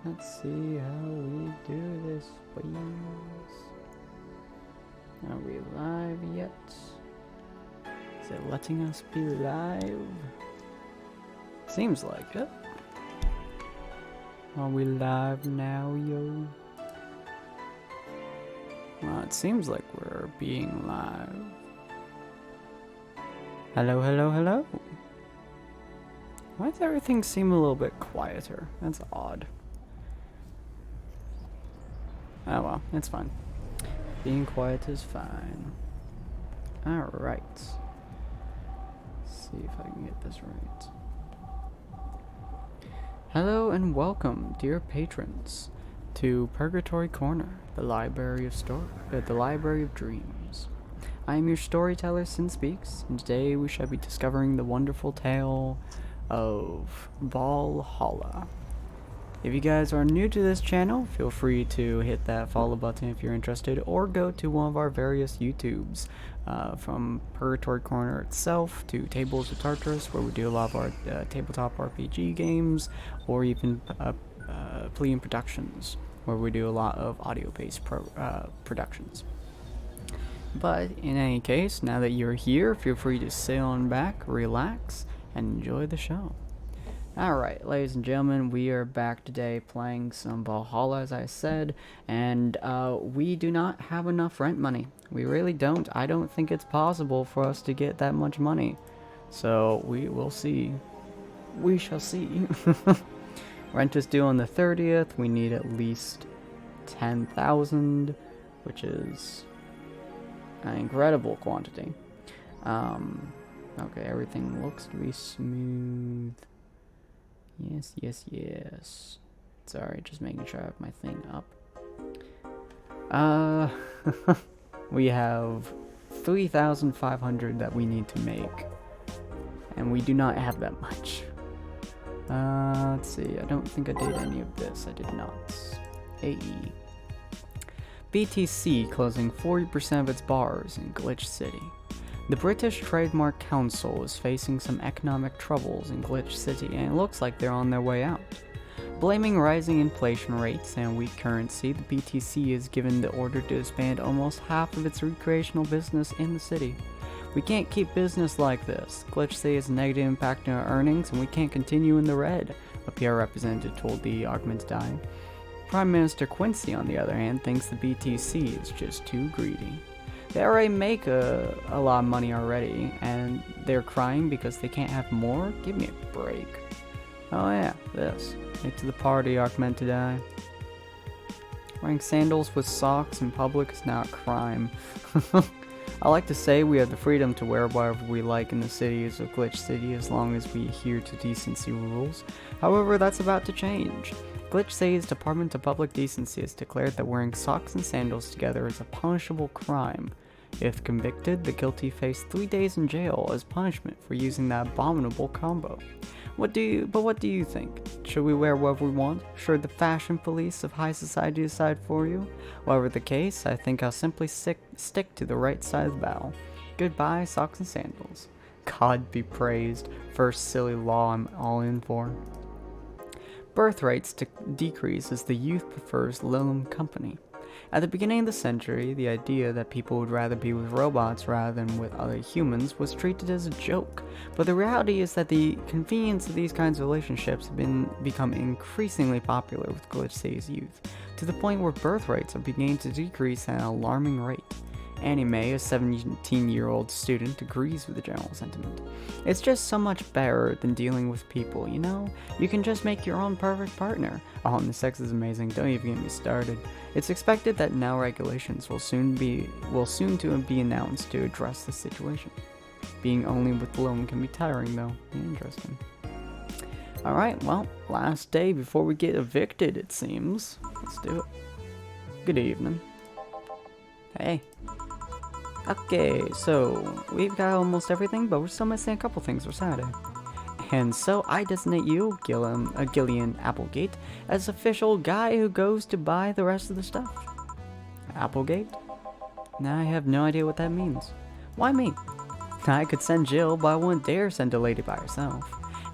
Let's see how we do this, please. Are we live yet? Is it letting us be live? Seems like it. Are we live now, yo? Well, it seems like we're being live. Hello, hello, hello. Why does everything seem a little bit quieter? That's odd. Oh well, it's fine. Being quiet is fine. Alright. See if I can get this right. Hello and welcome, dear patrons, to Purgatory Corner, the Library of Dreams. I am your storyteller, Sinspeaks, and today we shall be discovering the wonderful tale of Va-11. If you guys are new to this channel, feel free to hit that follow button if you're interested, or go to one of our various YouTubes, from Purgatory Corner itself to Tables of Tartarus, where we do a lot of our tabletop RPG games, or even Plebeian Productions, where we do a lot of audio-based productions. But in any case, now that you're here, feel free to sit on back, relax, and enjoy the show. Alright, ladies and gentlemen, we are back today playing some Valhalla, as I said, and we do not have enough rent money. We really don't. I don't think it's possible for us to get that much money. So, we will see. We shall see. Rent is due on the 30th. We need at least 10,000, which is an incredible quantity. Okay, everything looks to be smooth. Yes, yes, yes. Sorry, just making sure I have my thing up. We have 3,500 that we need to make. And we do not have that much. Let's see, I don't think I did any of this. I did not. AE. BTC closing 40% of its bars in Glitch City. The British Trademark Council is facing some economic troubles in Glitch City, and it looks like they're on their way out. Blaming rising inflation rates and weak currency, the BTC is given the order to disband almost half of its recreational business in the city. We can't keep business like this. Glitch City has a negative impact on our earnings, and we can't continue in the red, a PR representative told the Augmented Eye. Prime Minister Quincy, on the other hand, thinks the BTC is just too greedy. They already make a lot of money already, and they're crying because they can't have more? Give me a break. Oh yeah, this. Late to the party, Augmented Eye. Wearing sandals with socks in public is now a crime. I like to say we have the freedom to wear whatever we like in the cities of Glitch City as long as we adhere to decency rules. However, that's about to change. Glitch City's Department of Public Decency has declared that wearing socks and sandals together is a punishable crime. If convicted, the guilty face 3 days in jail as punishment for using that abominable combo. What do you think? Should we wear whatever we want? Should the fashion police of high society decide for you? Whatever the case, I think I'll simply stick to the right side of the battle. Goodbye, socks and sandals. God be praised. First silly law I'm all in for. Birth rates decrease as the youth prefers Lilum company. At the beginning of the century, the idea that people would rather be with robots rather than with other humans was treated as a joke, but the reality is that the convenience of these kinds of relationships have become increasingly popular with Glitch City's youth, to the point where birth rates are beginning to decrease at an alarming rate. Anime, a 17-year-old student, agrees with the general sentiment. It's just so much better than dealing with people, you know? You can just make your own perfect partner. Oh, and the sex is amazing, don't even get me started. It's expected that now regulations will soon to be announced to address the situation. Being only with Bloom can be tiring though. Interesting. Alright, well, last day before we get evicted, it seems. Let's do it. Good evening. Hey. Okay, so we've got almost everything, but we're still missing a couple things for Saturday. And so I designate you, Gillian Applegate, as official guy who goes to buy the rest of the stuff. Applegate? Now I have no idea what that means. Why me? I could send Jill, but I wouldn't dare send a lady by herself.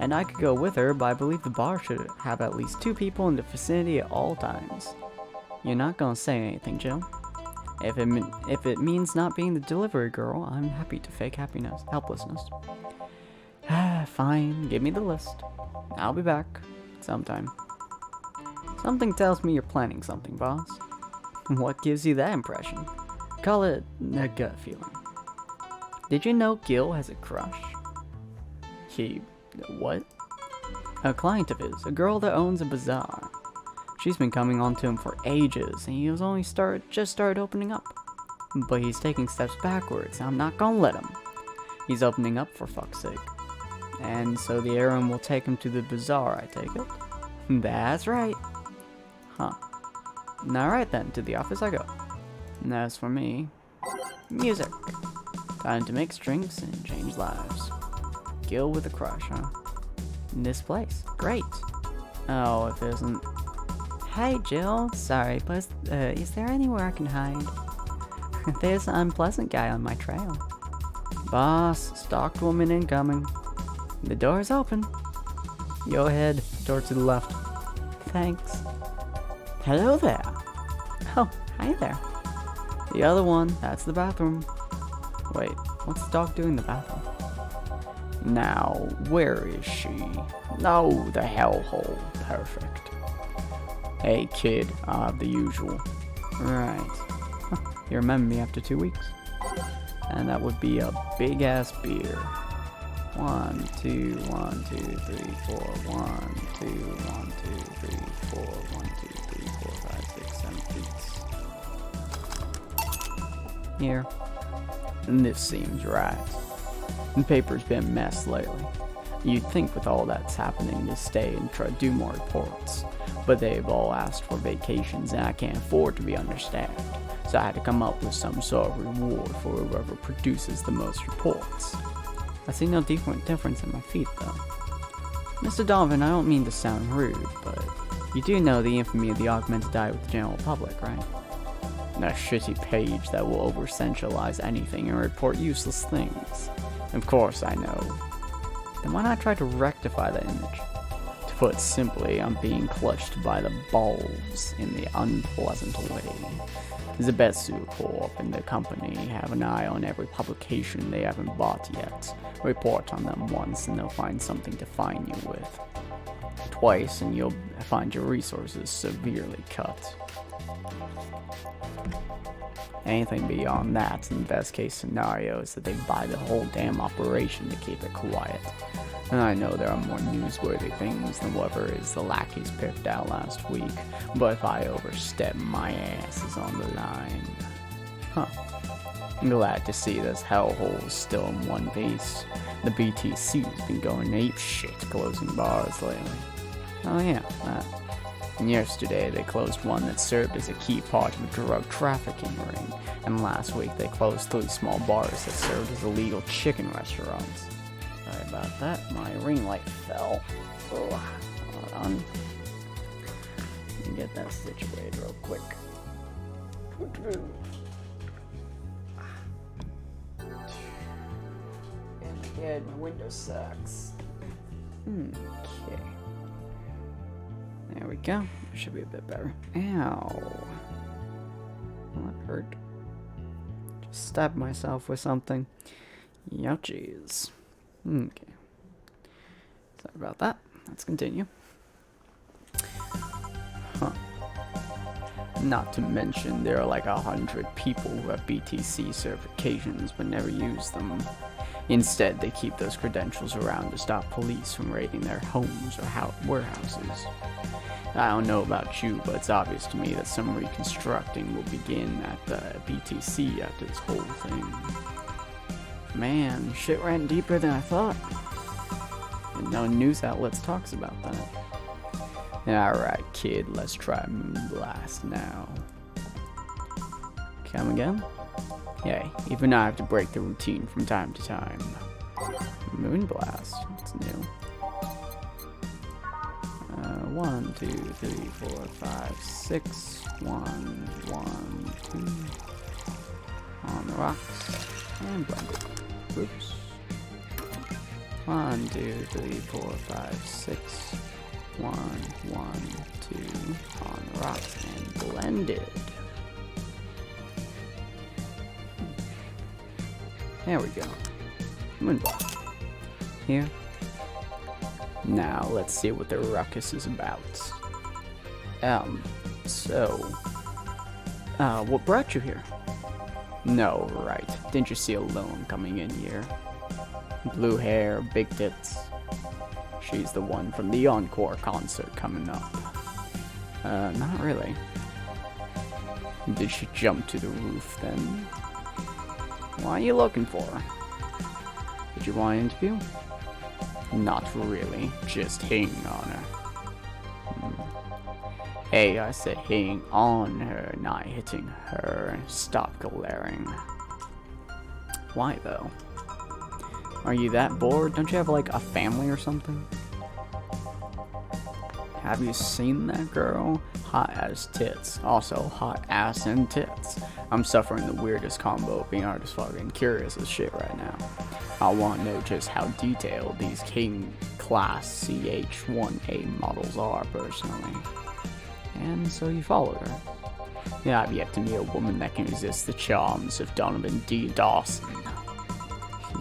and I could go with her, but I believe the bar should have at least 2 people in the vicinity at all times. You're not gonna say anything, Jill? If it means not being the delivery girl, I'm happy to fake helplessness. Fine, give me the list. I'll be back sometime. Something tells me you're planning something, boss. What gives you that impression? Call it a gut feeling. Did you know Gil has a crush? What? A client of his, a girl that owns a bazaar. She's been coming on to him for ages, and he was only just started opening up. But he's taking steps backwards, and I'm not gonna let him. He's opening up, for fuck's sake. And so the errand will take him to the bazaar, I take it? That's right. Huh. Alright then, to the office I go. And as for me, music. Time to mix drinks and change lives. Gil with a crush, huh? In this place. Great. Oh, if it isn't... Hey, Jill. Sorry, but is there anywhere I can hide? There's an unpleasant guy on my trail. Boss, stalked woman incoming. The door's open. Go ahead, door to the left. Thanks. Hello there. Oh, hi there. The other one, that's the bathroom. Wait, what's the dog doing in the bathroom? Now, where is she? Oh, the hellhole. Perfect. Hey, kid, the usual. Right. You remember me after 2 weeks? And that would be a big-ass beer. 1, 2, 1, 2, 3, 4, 1, 2, 1, 2, 3, 4, 1, 2, 3, 4, 5, 6, 7 feet. Here. And this seems right. The paper's been messed lately. You'd think with all that's happening to stay and try to do more reports, but they've all asked for vacations and I can't afford to be understaffed, so I had to come up with some sort of reward for whoever produces the most reports. I see no difference in my feet though. Mr. Donovan, I don't mean to sound rude, but you do know the infamy of the augmented eye with the general public, right? That shitty page that will over-centralize anything and report useless things. Of course I know. Then why not try to rectify that image? To put it simply, I'm being clutched by the balls in the unpleasant way. Zebetsu Co-op and the company have an eye on every publication they haven't bought yet. Report on them once and they'll find something to fine you with. Twice and you'll find your resources severely cut. Anything beyond that, in the best case scenario, is that they buy the whole damn operation to keep it quiet. And I know there are more newsworthy things than whatever is the lackeys picked out last week, but if I overstep, my ass is on the line. Huh. I'm glad to see this hellhole is still in one piece. The BTC's been going apeshit closing bars lately. Oh yeah, that. And yesterday they closed one that served as a key part of a drug trafficking ring, and last week they closed 3 small bars that served as illegal chicken restaurants. Sorry about that, my ring light fell. Oh, hold on. Let me get that situated real quick. And my window sucks. Okay. There we go. That should be a bit better. Ow. Well, that hurt. Just stabbed myself with something. Youchies. Okay. Sorry about that. Let's continue. Huh. Not to mention, there are like 100 people who have BTC certifications but never use them. Instead, they keep those credentials around to stop police from raiding their homes or warehouses. I don't know about you, but it's obvious to me that some reconstructing will begin at the BTC after this whole thing. Man, shit ran deeper than I thought. And no news outlets talks about that. Alright, kid, let's try Moonblast now. Come again? Hey, even I have to break the routine from time to time. Moonblast, what's new? 1, 2, 3, 4, 5, 6, 1, 1, 2. On the rocks. And blended. Oops. 1, 2, 3, 4, 5, 6. 1, 1, 2. On the rocks and blended. There we go. Moonblock. Here. Now, let's see what the ruckus is about. What brought you here? No, right. Didn't you see a lone coming in here? Blue hair, big tits. She's the one from the Encore concert coming up. Not really. Did she jump to the roof then? What are you looking for? Did you want an interview? Not really, just hang on her. Hey, I said hang on her, not hitting her. Stop glaring. Why though? Are you that bored? Don't you have like a family or something? Have you seen that girl? Hot as tits. Also hot ass and tits. I'm suffering the weirdest combo of being just fucking curious as shit right now. I want to know just how detailed these King Class CH-1A models are personally. And so you followed her. Yeah, I've yet to meet a woman that can resist the charms of Donovan D. Dawson.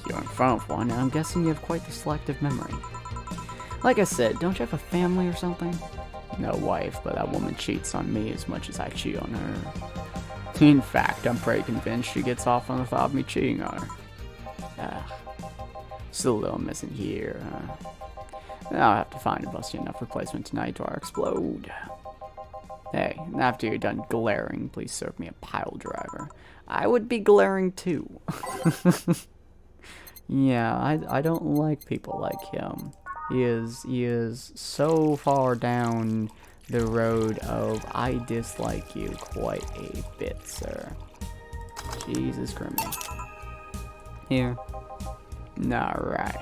You're in front of one, and I'm guessing you have quite the selective memory. Like I said, don't you have a family or something? No wife, but that woman cheats on me as much as I cheat on her. In fact, I'm pretty convinced she gets off on the thought of me cheating on her. Still a little missing here, I'll have to find a busty enough replacement tonight or I'll explode. Hey, after you're done glaring, please serve me a pile driver. I would be glaring too. Yeah, I don't like people like him. He is so far down the road of I dislike you quite a bit, sir. Jesus Christ. Here. Alright.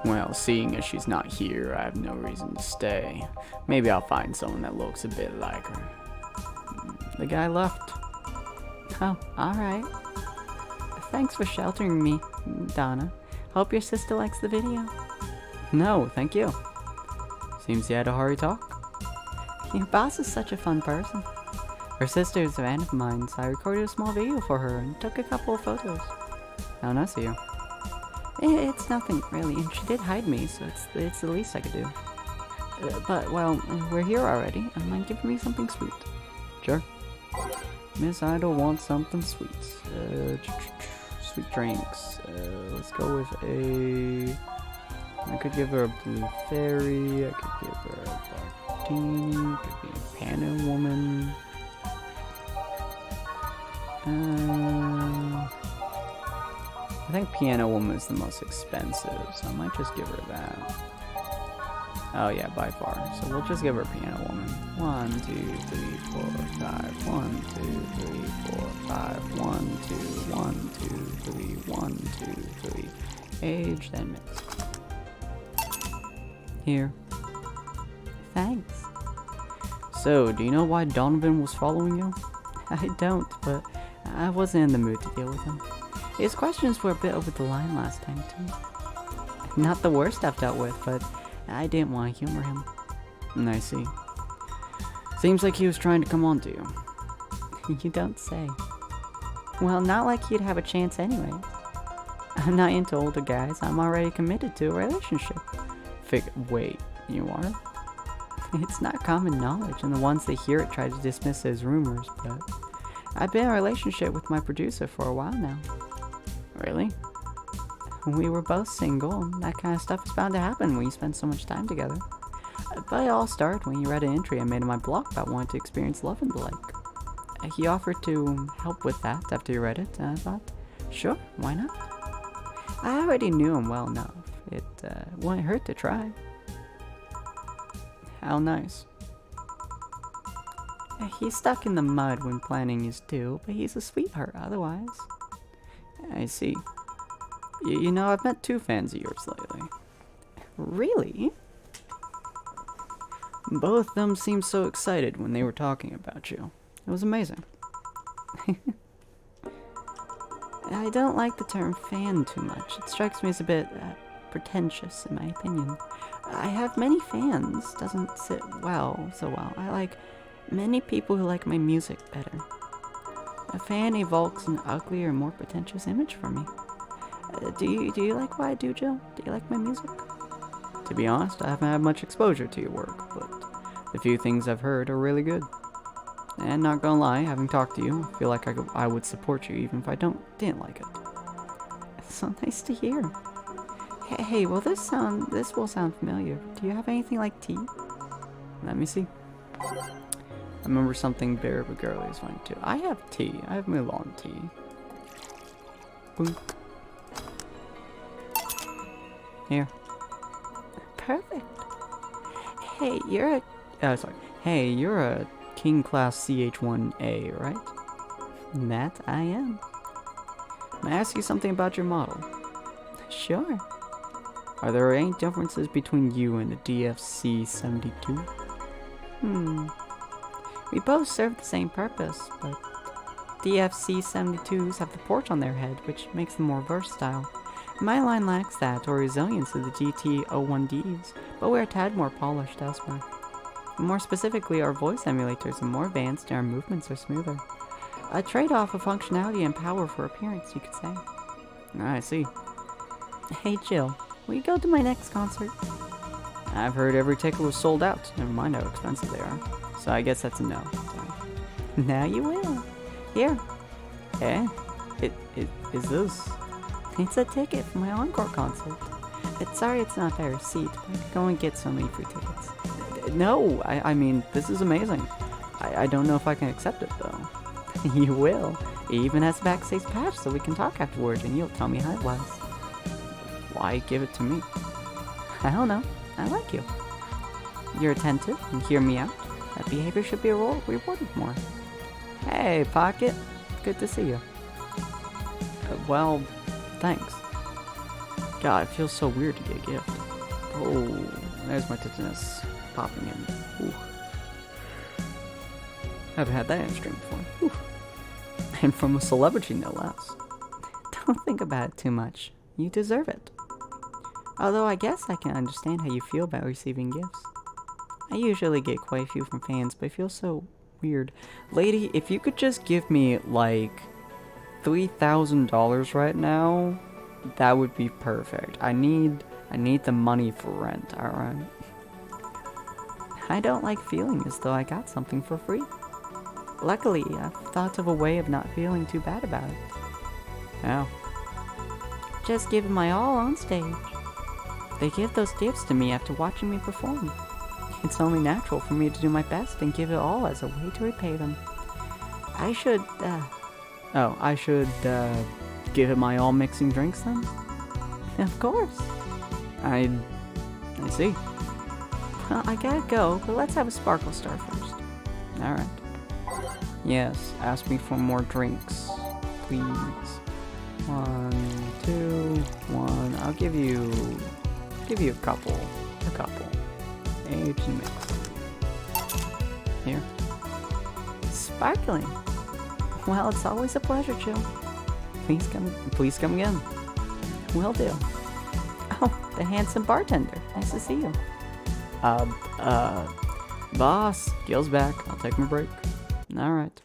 Well, seeing as she's not here, I have no reason to stay. Maybe I'll find someone that looks a bit like her. The guy left. Oh, alright. Thanks for sheltering me, Donna. Hope your sister likes the video. No, thank you. Seems you had a hurry talk. Your boss is such a fun person. Her sister is a fan of mine, so I recorded a small video for her and took a couple of photos. How nice of you. It's nothing, really, and she did hide me, so it's the least I could do. But, well, we're here already. Mind giving me something sweet? Sure. Miss Idol wants something sweet. Sweet drinks. Let's go with a... I could give her a blue fairy, I could give her a martini, could be a Pano woman. I think Piano Woman is the most expensive, so I might just give her that. Oh yeah, by far. So we'll just give her Piano Woman. 1, 2, 3, 4, 5. 1, 2, 3, 4, 5. 1, 2, 1, 2, 3, 1, 2, 3. Age, then mix. Here. Thanks. So, do you know why Donovan was following you? I don't, but I wasn't in the mood to deal with him. His questions were a bit over the line last time, too. Not the worst I've dealt with, but I didn't want to humor him. I see. Seems like he was trying to come on to you. You don't say. Well, not like he'd have a chance anyway. I'm not into older guys. I'm already committed to a relationship. Wait, you are? It's not common knowledge, and the ones that hear it try to dismiss it as rumors, but I've been in a relationship with my producer for a while now. Really? We were both single, and that kind of stuff is bound to happen when you spend so much time together. But it all started when you read an entry I made on my blog about wanting to experience love and the like. He offered to help with that after he read it, and I thought, sure, why not? I already knew him well enough. It wouldn't hurt to try. How nice. He's stuck in the mud when planning his due, but he's a sweetheart otherwise. I see. You know, I've met 2 fans of yours lately. Really? Both of them seemed so excited when they were talking about you. It was amazing. I don't like the term fan too much. It strikes me as a bit pretentious, in my opinion. I have many fans, doesn't sit so well. I like many people who like my music better. A fan evokes an uglier, more pretentious image for me. Do you like what I do, Jill? Do you like my music? To be honest, I haven't had much exposure to your work, but the few things I've heard are really good. And not gonna lie, having talked to you, I feel like I would support you even if I didn't like it. It's so nice to hear. Hey, will this will sound familiar. Do you have anything like tea? Let me see. I remember something bare but girly is fine too. I have tea. I have Milan tea. Boom. Here. Perfect. Hey, you're a King Class CH1A, right? That I am. May I ask you something about your model? Sure. Are there any differences between you and the DFC-72? We both serve the same purpose, but DFC-72s have the porch on their head, which makes them more versatile. My line lacks that, or resilience of the GT-01Ds, but we're a tad more polished elsewhere. More specifically, our voice emulators are more advanced and our movements are smoother. A trade-off of functionality and power for appearance, you could say. I see. Hey Jill, will you go to my next concert? I've heard every ticket was sold out, never mind how expensive they are. So I guess that's a no. Sorry. Now you will. Here. Eh? Is this? It's a ticket for my encore concert. Sorry it's not a receipt, but I could go and get so many free tickets. No, I mean, this is amazing. I don't know if I can accept it, though. You will. It even has a backstage patch so we can talk afterwards and you'll tell me how it was. Why give it to me? I don't know. I like you. You're attentive and hear me out. That behavior should be rewarded more. Hey, Pocket. Good to see you. Well, thanks. God, it feels so weird to get a gift. Oh, there's my tetanus popping in. Ooh. Haven't had that in stream before. Ooh. And from a celebrity, no less. Don't think about it too much. You deserve it. Although I guess I can understand how you feel about receiving gifts. I usually get quite a few from fans, but it feels so weird. Lady, if you could just give me, like, $3,000 right now, that would be perfect. I need the money for rent, alright? I don't like feeling as though I got something for free. Luckily, I've thought of a way of not feeling too bad about it. How? Just giving my all on stage. They give those gifts to me after watching me perform. It's only natural for me to do my best and give it all as a way to repay them. I should give it my all mixing drinks then? Of course. I see. Well, I gotta go, but let's have a Sparkle Star first. Alright. Yes, ask me for more drinks, please. 1, 2, 1. I'll give you a couple. Age and mix. Here. Sparkling. Well, it's always a pleasure, Jill. Please come again. Will do. Oh, the handsome bartender. Nice to see you. Boss, Gil's back. I'll take my break. Alright.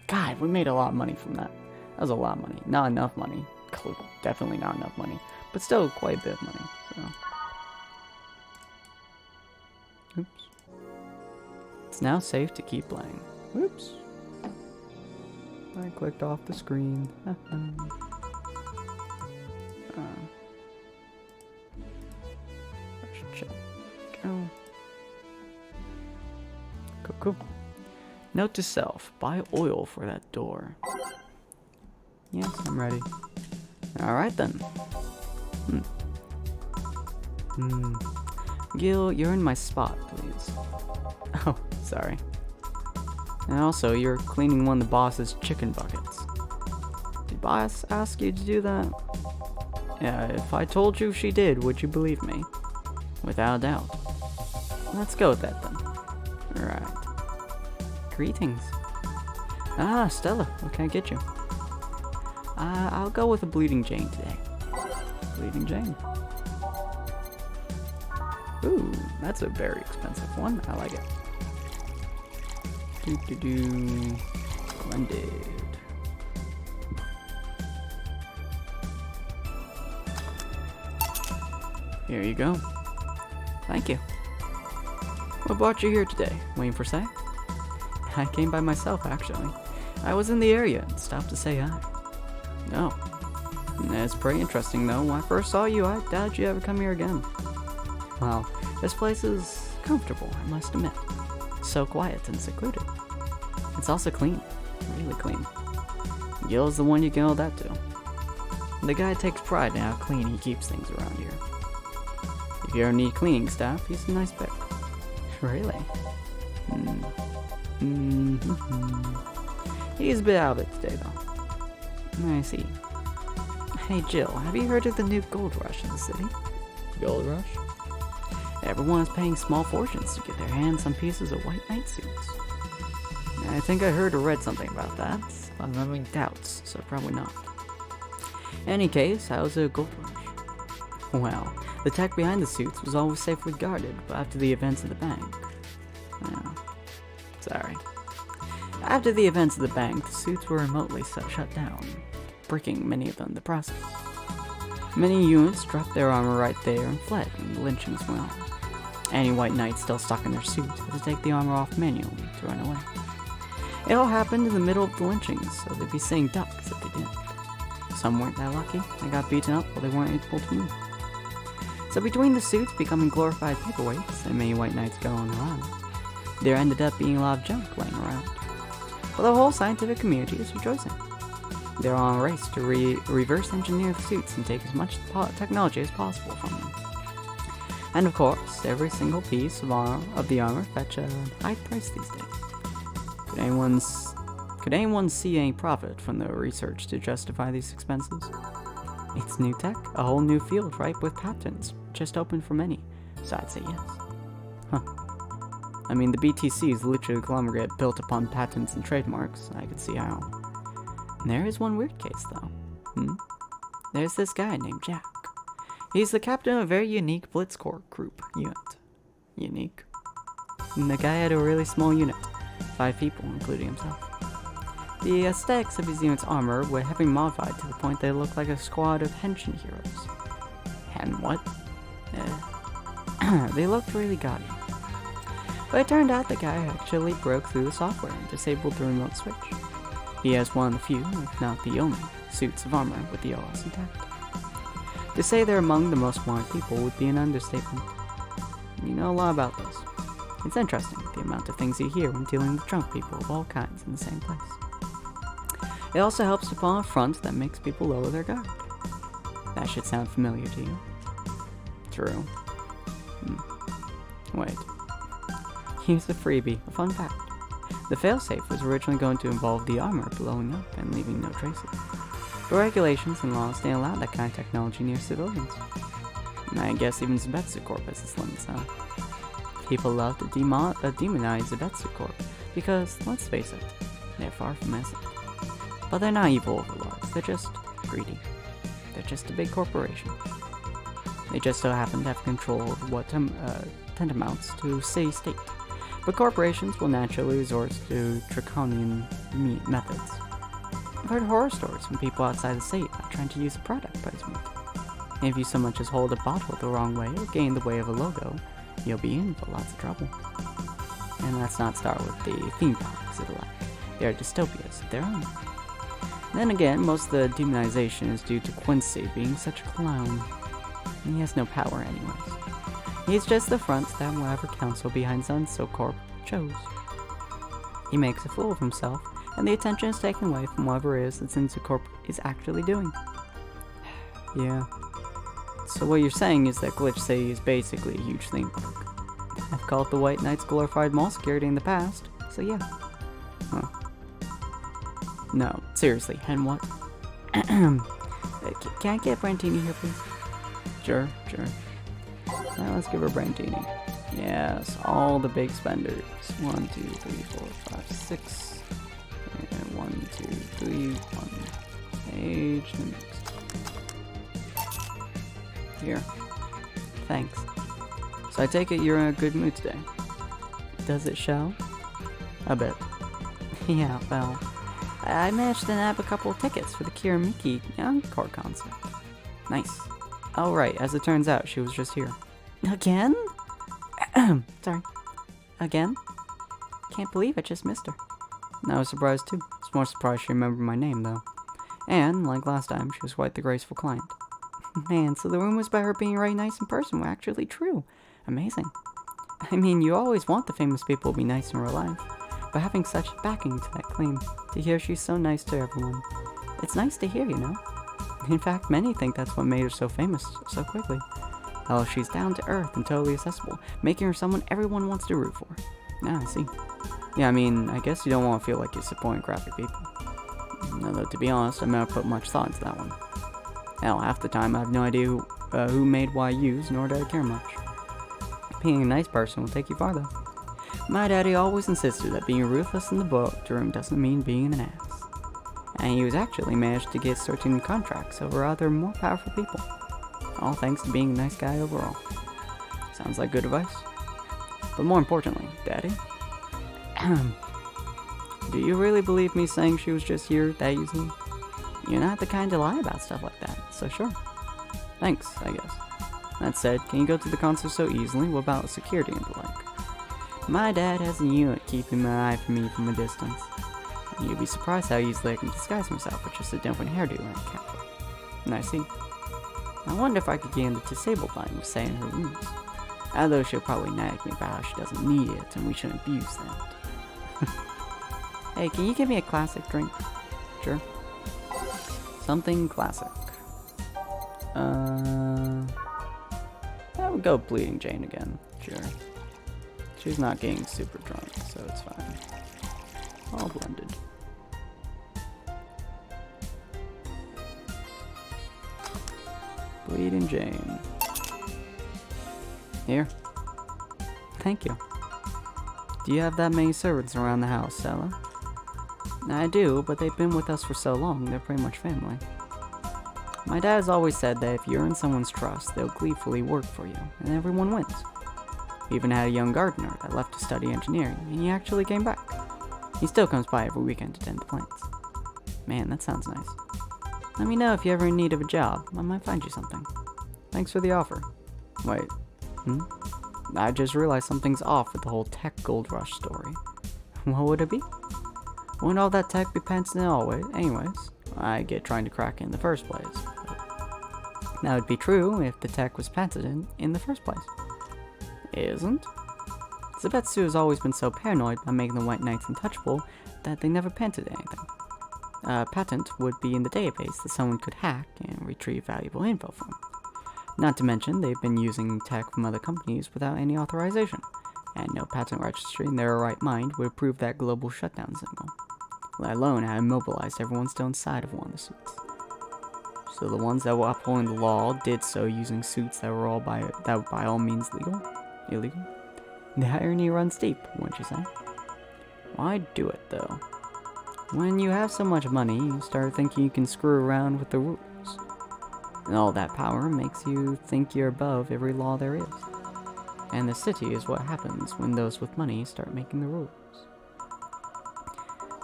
God, we made a lot of money from that. That was a lot of money. Not enough money. Definitely not enough money. But still quite a bit of money. So. Oops. It's now safe to keep playing. Oops. I clicked off the screen. Go. Cool. Note to self, buy oil for that door. Yes, I'm ready. Alright then. Gil, you're in my spot, please. Oh, sorry. And also, you're cleaning one of the boss's chicken buckets. Did boss ask you to do that? Yeah, if I told you she did, would you believe me? Without a doubt. Let's go with that then. Alright. Greetings. Ah, Stella, what can I get you? I'll go with a Bleeding Jane today. Bleeding Jane. Ooh, that's a very expensive one. I like it. Splendid. Here you go. Thank you. What brought you here today? Waiting for Say? I came by myself, actually. I was in the area and stopped to say hi. Oh. It's pretty interesting, though. When I first saw you, I doubted you'd ever come here again. Wow, this place is comfortable, I must admit. So quiet and secluded. It's also clean. Really clean. Gil's the one you can owe that to. The guy takes pride in how clean he keeps things around here. If you ever need cleaning staff, he's a nice pick. Really? He's a bit out of it today, though. I see. Hey Jill, have you heard of the new gold rush in the city? Gold rush? Everyone is paying small fortunes to get their hands on pieces of white knight suits. I think I heard or read something about that, but I'm having doubts, so probably not. In any case, how's a gold rush? Well, the tech behind the suits was always safely guarded after the events of the bank. Sorry. After the events of the bank, the suits were remotely shut down, breaking many of them in the process. Many units dropped their armor right there and fled when the lynchings went on. Any white knights still stuck in their suits had to take the armor off manually to run away. It all happened in the middle of the lynchings, so they'd be saying ducks if they didn't. Some weren't that lucky, they got beaten up while they weren't able to move. So between the suits becoming glorified paperweights and many white knights going around, there ended up being a lot of junk laying around. But the whole scientific community is rejoicing. They're on a race to reverse engineer the suits and take as much technology as possible from them. And of course, every single piece of the armor fetch a high price these days. Could anyone see any profit from the research to justify these expenses? It's new tech, a whole new field ripe with patents, just open for many, so I'd say yes. Huh. I mean, the BTC is literally a conglomerate built upon patents and trademarks. I could see how. There is one weird case, though. There's this guy named Jack. He's the captain of a very unique Blitzcorps group unit. Unique? And the guy had a really small unit. 5 people, including himself. The aesthetics of his unit's armor were heavily modified to the point they looked like a squad of henshin heroes. And what? They looked really gaudy. But it turned out the guy actually broke through the software and disabled the remote switch. He has one of the few, if not the only, suits of armor with the OS intact. To say they're among the most wanted people would be an understatement. You know a lot about those. It's interesting, the amount of things you hear when dealing with drunk people of all kinds in the same place. It also helps to put on a front that makes people lower their guard. That should sound familiar to you. True. Wait. Here's the freebie, a fun fact. The failsafe was originally going to involve the armor blowing up and leaving no traces. But regulations and laws didn't allow that kind of technology near civilians. And I guess even Zebetsu Corp has its limits now. People love to demonize Zebetsu Corp because, let's face it, they're far from innocent. But they're not evil overlords, they're just greedy. They're just a big corporation. They just so happen to have control of what tantamounts to city-state. But corporations will naturally resort to draconian methods. I've heard horror stories from people outside the state about trying to use a product placement. And if you so much as hold a bottle the wrong way or get in the way of a logo, you'll be in for lots of trouble. And let's not start with the theme parks of the like. They are dystopias of their own. Then again, most of the demonization is due to Quincy being such a clown. And he has no power anyways. He's just the front that whatever council behind Sunso Corp chose. He makes a fool of himself, and the attention is taken away from whatever it is that Sunso Corp is actually doing. Yeah. So what you're saying is that Glitch City is basically a huge theme park. I've called the White Knights glorified mall security in the past, so yeah. Huh. No, seriously, and what? Can I get Brantini here, please? Sure. Now let's give her Brantini. Yes, all the big spenders. 1, 2, 3, 4, 5, 6. And 1, 2, 3, 1. Page the next. Here. Thanks. So I take it you're in a good mood today. Does it show? A bit. Yeah, well, I managed to nab a couple of tickets for the Kiramiki Encore concert. Nice. Oh right, as it turns out, she was just here. Again? Sorry. Again? Can't believe I just missed her. I was surprised too. I was more surprised she remembered my name though. And, like last time, she was quite the graceful client. Man, so the rumors about her being right nice in person were actually true. Amazing. I mean, you always want the famous people to be nice in real life, but having such backing to that claim, to hear she's so nice to everyone, it's nice to hear, you know? In fact, many think that's what made her so famous so quickly. Oh, she's down to earth and totally accessible, making her someone everyone wants to root for. Yeah, I see. Yeah, I mean, I guess you don't want to feel like you're supporting graphic people. Although, to be honest, I've never put much thought into that one. Hell, half the time I have no idea who made YUs, nor do I care much. Being a nice person will take you farther. My daddy always insisted that being ruthless in the boardroom doesn't mean being an ass. And he was actually managed to get certain contracts over other more powerful people. All thanks to being a nice guy overall. Sounds like good advice. But more importantly, Daddy, do you really believe me saying she was just here that easily? You're not the kind to lie about stuff like that, so sure. Thanks, I guess. That said, can you go to the concert so easily? What about security and the like? My dad has a unit keeping an eye for me from a distance. You'd be surprised how easily I can disguise myself with just a different hairdo and a cap. And I see. I wonder if I could get in the disabled line with saying her rooms. Although she'll probably nag me about how she doesn't need it and we shouldn't abuse that. Hey, can you give me a classic drink? Sure. Something classic. I would go Bleeding Jane again. Sure. She's not getting super drunk, so it's fine. All blended. Bleeding Jane. Here. Thank you. Do you have that many servants around the house, Stella? I do, but they've been with us for so long, they're pretty much family. My dad has always said that if you're in someone's trust, they'll gleefully work for you, and everyone wins. He even had a young gardener that left to study engineering, and he actually came back. He still comes by every weekend to tend the plants. Man, that sounds nice. Let me know if you're ever in need of a job. I might find you something. Thanks for the offer. Wait, I just realized something's off with the whole tech gold rush story. What would it be? Wouldn't all that tech be patented always? Anyways, I get trying to crack it in the first place. That would be true if the tech was patented in the first place. Isn't? Zebetsu has always been so paranoid by making the White Knights untouchable that they never patented anything. A patent would be in the database that someone could hack and retrieve valuable info from. Not to mention, they've been using tech from other companies without any authorization, and no patent registry in their right mind would approve that global shutdown signal, let alone how immobilized everyone still inside of one of the suits. So the ones that were upholding the law did so using suits that were by all means illegal. The irony runs deep, wouldn't you say? Why do it, though? When you have so much money, you start thinking you can screw around with the rules. And all that power makes you think you're above every law there is. And the city is what happens when those with money start making the rules.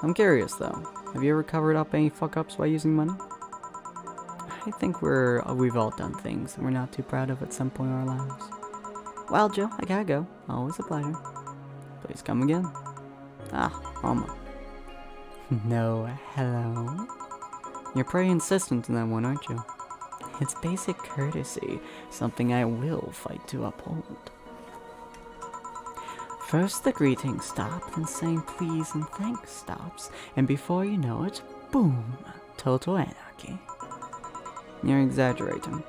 I'm curious, though. Have you ever covered up any fuck-ups by using money? I think we've all done things that we're not too proud of at some point in our lives. Well, Joe, I gotta go. Always a pleasure. Please come again. Mama. No, hello? You're pretty insistent in that one, aren't you? It's basic courtesy, something I will fight to uphold. First the greeting stopped, then saying please and thanks stops, and before you know it, boom, total anarchy. You're exaggerating.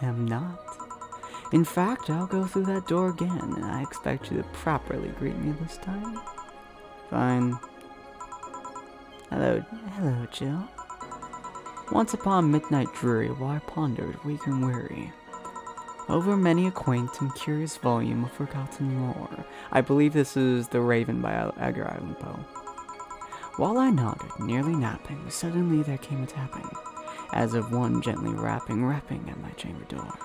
I'm not. In fact, I'll go through that door again, and I expect you to properly greet me this time. Fine. Hello, Jill. Once upon midnight dreary, while I pondered, weak and weary, over many a quaint and curious volume of forgotten lore. I believe this is The Raven by Edgar Allan Poe. While I nodded, nearly napping, suddenly there came a tapping, as of one gently rapping at my chamber door.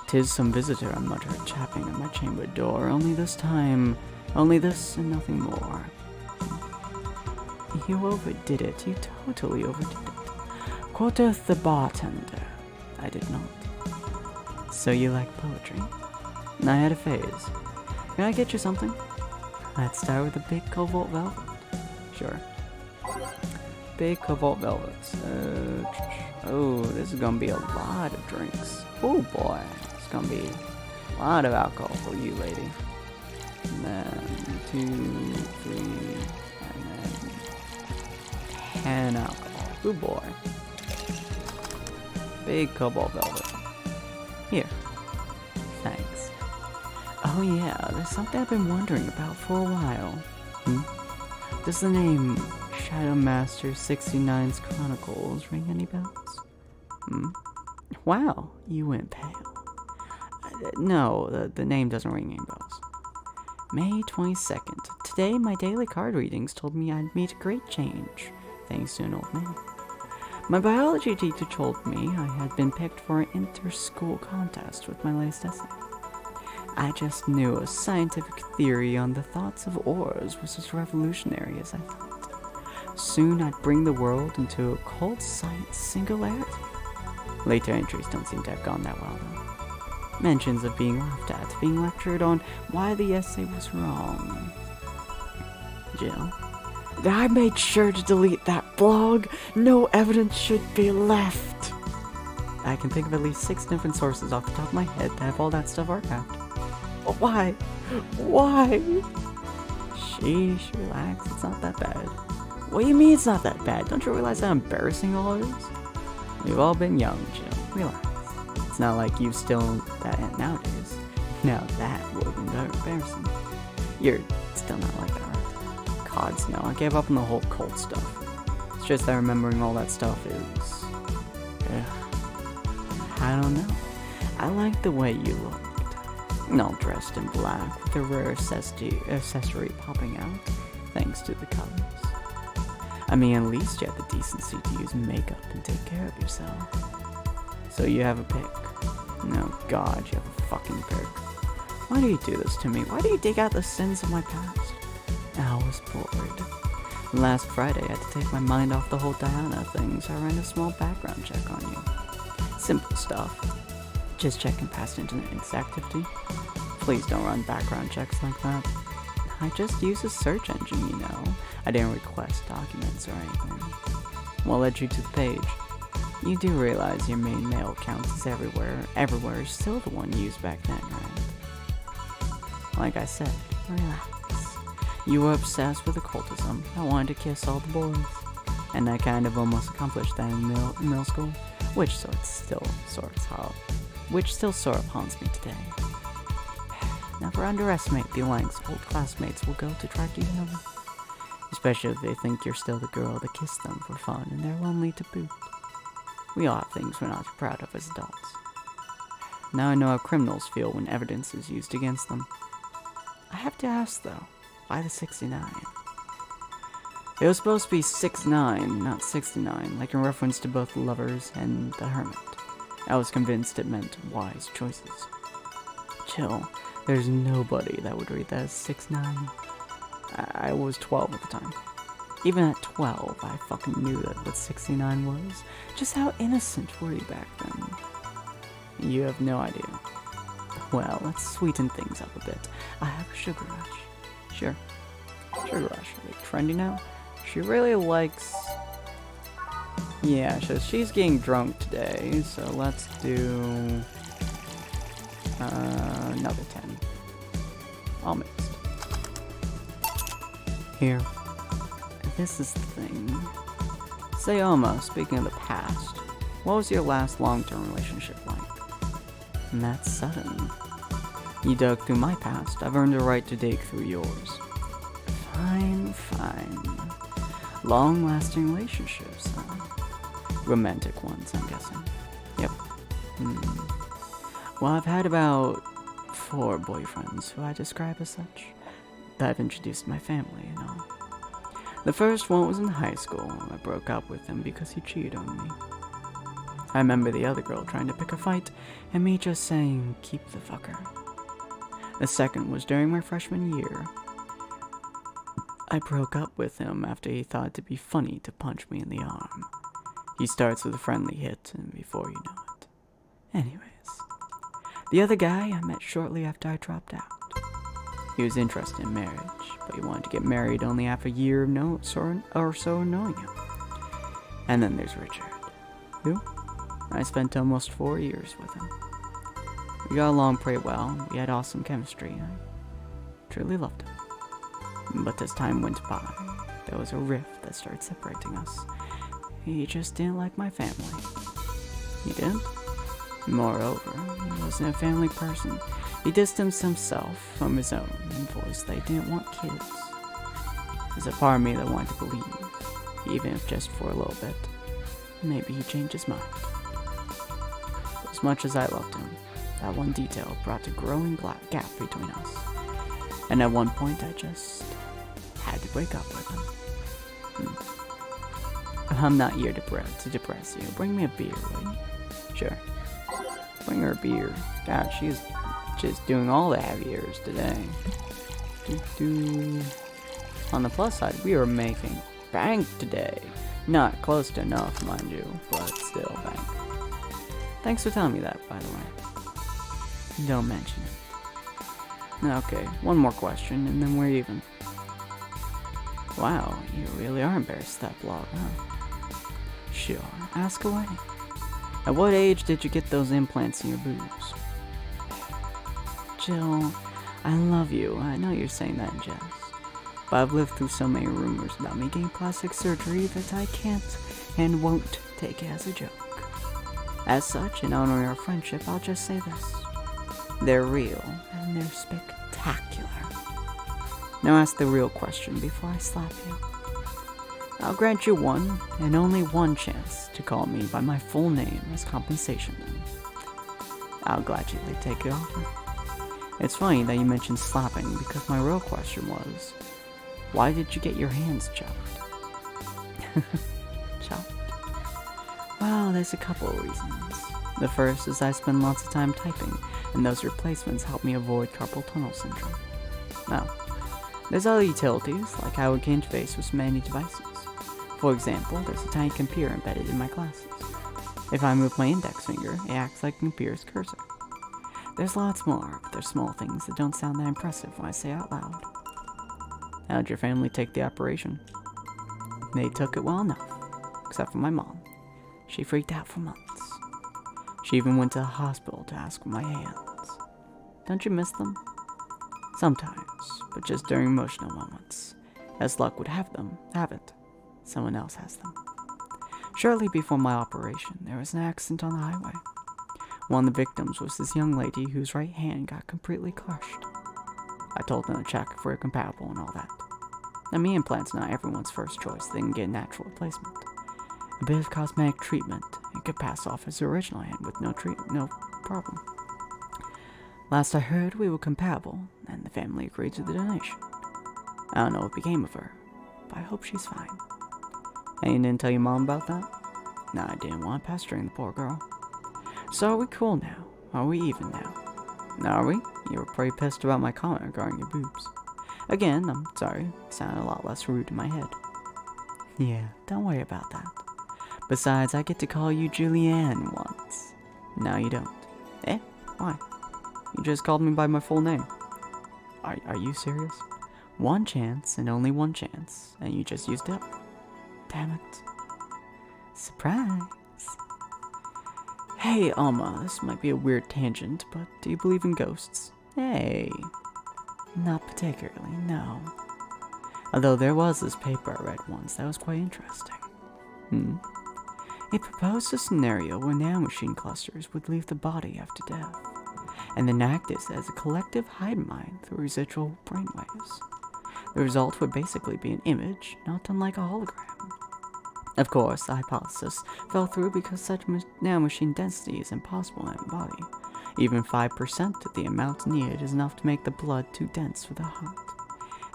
'Tis some visitor, I muttered, tapping at my chamber door. Only this time, only this and nothing more. You overdid it. You totally overdid it. Quoth the bartender. I did not. So you like poetry? I had a phase. Can I get you something? Let's start with a big cobalt velvet. Sure. Big cobalt velvets. Oh, this is gonna be a lot of drinks. Oh boy, it's gonna be a lot of alcohol for you, lady. And then 2, 3, and then 10 alcohol. Oh boy. Big cobalt velvet. Here. Thanks. Oh yeah, there's something I've been wondering about for a while. Does the name Shadow Master 69's Chronicles ring any bells? Wow, you went pale. No, the name doesn't ring any bells. May 22nd. Today, my daily card readings told me I'd meet a great change, thanks to an old man. My biology teacher told me I had been picked for an inter-school contest with my latest essay. I just knew a scientific theory on the thoughts of ores was as revolutionary as I thought. Soon I'd bring the world into occult science singularity. Later entries don't seem to have gone that well, though. Mentions of being laughed at, being lectured on why the essay was wrong. Jill. I made sure to delete that blog. No evidence should be left. I can think of at least 6 different sources off the top of my head that have all that stuff archived. Why? Why? Sheesh, relax, it's not that bad. What do you mean it's not that bad? Don't you realize how embarrassing all it is? We've all been young, Jill. Relax. It's not like you still that nowadays. Now that would have been very embarrassing. You're still not like that, right? Gods, no. I gave up on the whole cult stuff. It's just that remembering all that stuff is... I don't know. I like the way you looked. All dressed in black with a rare accessory popping out, thanks to the colors. I mean, at least you have the decency to use makeup and take care of yourself. So you have a pick. No, God, you have a fucking pick. Why do you do this to me? Why do you dig out the sins of my past? I was bored. Last Friday, I had to take my mind off the whole Diana thing, so I ran a small background check on you. Simple stuff. Just checking past internet activity. Please don't run background checks like that. I just use a search engine, you know. I didn't request documents or anything. What led you to the page? You do realize your main mail account is everywhere. Everywhere is still the one used back then, right? Like I said, relax. You were obsessed with occultism. I wanted to kiss all the boys. And I kind of almost accomplished that in middle school. Which still sort of haunts me today. Never underestimate the lengths old classmates will go to track you down. Especially if they think you're still the girl that kissed them for fun and they're lonely to boot. We all have things we're not proud of as adults. Now I know how criminals feel when evidence is used against them. I have to ask though, why the 69? It was supposed to be 6'9", not 69, like in reference to both Lovers and the Hermit. I was convinced it meant wise choices. Chill, there's nobody that would read that as 6'9". I was 12 at the time. Even at 12, I fucking knew that what 69 was. Just how innocent were you back then? You have no idea. Well, let's sweeten things up a bit. I have a sugar rush. Sure. Sugar rush. Are they trendy now? She really likes... Yeah, so she's getting drunk today, so let's do... another 10. All mixed. Here. This is the thing. Say, Oma, speaking of the past, what was your last long-term relationship like? And that's sudden. You dug through my past, I've earned a right to dig through yours. Fine, fine. Long-lasting relationships, huh? Romantic ones, I'm guessing. Yep. Well, I've had about 4 boyfriends who I describe as such. That I've introduced to my family, you know. The first one was in high school. I broke up with him because he cheated on me. I remember the other girl trying to pick a fight, and me just saying, keep the fucker. The second was during my freshman year. I broke up with him after he thought it'd be funny to punch me in the arm. He starts with a friendly hit, and before you know it. Anyways, the other guy I met shortly after I dropped out. He was interested in marriage, but he wanted to get married only after a year or so of knowing him. And then there's Richard, who I spent almost 4 years with him. We got along pretty well, we had awesome chemistry, I truly loved him. But as time went by, there was a rift that started separating us. He just didn't like my family. He didn't? Moreover, he wasn't a family person. He distanced himself from his own and voiced they didn't want kids. There's a part of me that wanted to believe, even if just for a little bit, maybe he changed his mind. As much as I loved him, that one detail brought a growing gap between us. And at one point I just had to break up with him. I'm not here to depress you. Bring me a beer, will you? Sure. Bring her a beer. God, she's just doing all the heaviers today. On the plus side, we are making bank today. Not close to enough, mind you, but still bank. Thanks for telling me that, by the way. Don't mention it. Okay, one more question, and then we're even. Wow, you really are embarrassed of that blog, huh? Sure, ask away. At what age did you get those implants in your boobs? Jill, I love you. I know you're saying that in jest. But I've lived through so many rumors about me getting plastic surgery that I can't and won't take it as a joke. As such, in honoring our friendship, I'll just say this. They're real, and they're spectacular. Now ask the real question before I slap you. I'll grant you one, and only one chance to call me by my full name as compensation then. I'll gladly take the offer. It's funny that you mentioned slapping, because my real question was, why did you get your hands chopped? Chopped? Well, there's a couple of reasons. The first is I spend lots of time typing, and those replacements help me avoid carpal tunnel syndrome. Now, there's other utilities, like how it can interface with many devices. For example, there's a tiny computer embedded in my glasses. If I move my index finger, it acts like a computer's cursor. There's lots more, but there's small things that don't sound that impressive when I say out loud. How'd your family take the operation? They took it well enough, except for my mom. She freaked out for months. She even went to the hospital to ask for my hands. Don't you miss them? Sometimes, but just during emotional moments. As luck would have it, someone else has them. Shortly before my operation, there was an accident on the highway. One of the victims was this young lady whose right hand got completely crushed. I told them to check if we're compatible and all that. Now, me implants not everyone's first choice. They can get a natural replacement. A bit of cosmetic treatment, and could pass off as the original hand with no problem. Last I heard, we were compatible, and the family agreed to the donation. I don't know what became of her, but I hope she's fine. And you didn't tell your mom about that? No, I didn't want to pestering the poor girl. So are we cool now? Are we even now? Are we? You were pretty pissed about my comment regarding your boobs. Again, I'm sorry, it sounded a lot less rude in my head. Yeah, don't worry about that. Besides, I get to call you Julianne once. No, you don't. Eh? Why? You just called me by my full name. Are you serious? One chance, and only one chance, and you just used it up. Damn it. Surprise. Hey, Alma, this might be a weird tangent, but do you believe in ghosts? Hey. Not particularly, no. Although there was this paper I read once that was quite interesting. It proposed a scenario where nanomachine clusters would leave the body after death, and then act as a collective hive mind through residual brainwaves. The result would basically be an image, not unlike a hologram. Of course, the hypothesis fell through because such nanomachine density is impossible in a body. Even 5% of the amount needed is enough to make the blood too dense for the heart.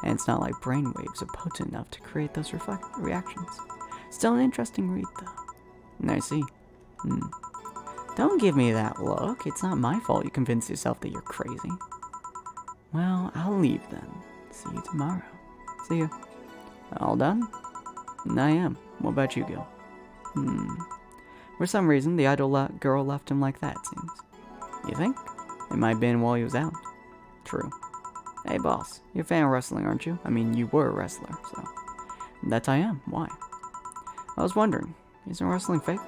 And it's not like brainwaves are potent enough to create those reactions. Still an interesting read, though. I see. Don't give me that look. It's not my fault you convinced yourself that you're crazy. Well, I'll leave then. See you tomorrow. See ya. All done? I am. What about you, Gil? For some reason, the idol girl left him like that, it seems. You think? It might have been while he was out. True. Hey, boss. You're a fan of wrestling, aren't you? I mean, you were a wrestler, so... That I am. Why? I was wondering, isn't wrestling fake?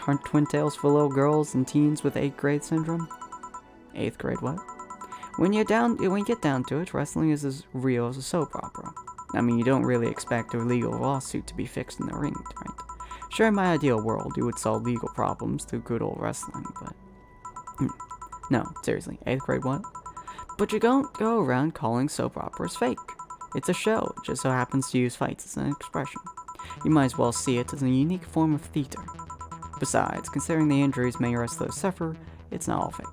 Aren't Twin Tails for little girls and teens with 8th grade syndrome? 8th grade what? When you get down to it, wrestling is as real as a soap opera. I mean, you don't really expect a legal lawsuit to be fixed in the ring, right? Sure, in my ideal world, you would solve legal problems through good old wrestling, but... No, seriously, 8th grade what? But you don't go around calling soap operas fake. It's a show, it just so happens to use fights as an expression. You might as well see it as a unique form of theater. Besides, considering the injuries many wrestlers suffer, it's not all fake.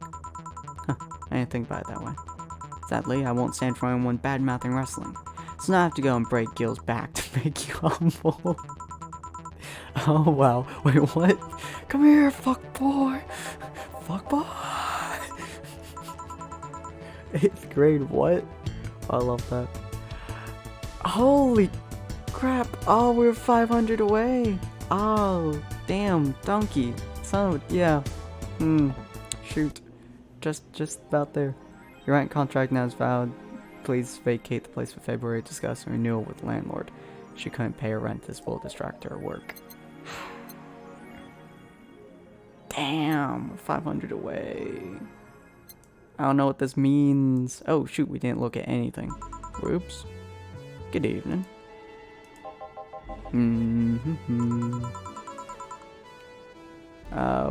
Huh, I didn't think about it that way. Sadly, I won't stand for anyone bad-mouthing wrestling, so now I have to go and break Gil's back to make you humble. Oh wow, wait, what? Come here, fuck boy! Fuck boy! 8th grade what? I love that. Holy crap, oh, we're 500 away! Oh, damn, donkey. Son of a, yeah. Shoot. Just about there. Your rent contract now is valid. Please vacate the place for February. Discuss a renewal with landlord. She couldn't pay her rent. This will distract her at work. Damn, 500 away. I don't know what this means. Oh shoot, we didn't look at anything. Whoops. Good evening.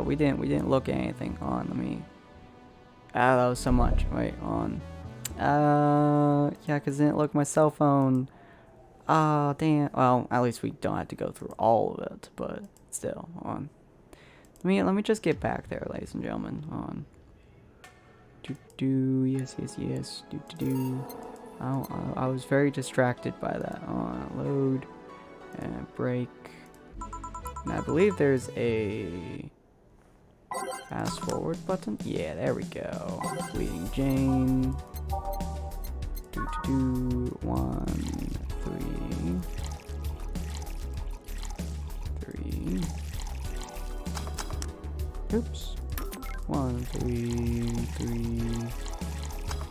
We didn't look at anything. On, let me... Ah, that was so much. Wait, on. Yeah, cause I didn't look at my cell phone. Ah, damn. Well, at least we don't have to go through all of it, but still, on. Let me just get back there, ladies and gentlemen. On. Yes. I was very distracted by that. On, load. And break. And I believe there's a fast forward button. Yeah, there we go. Bleeding Jane. 1, 3. Oops. 1, 3.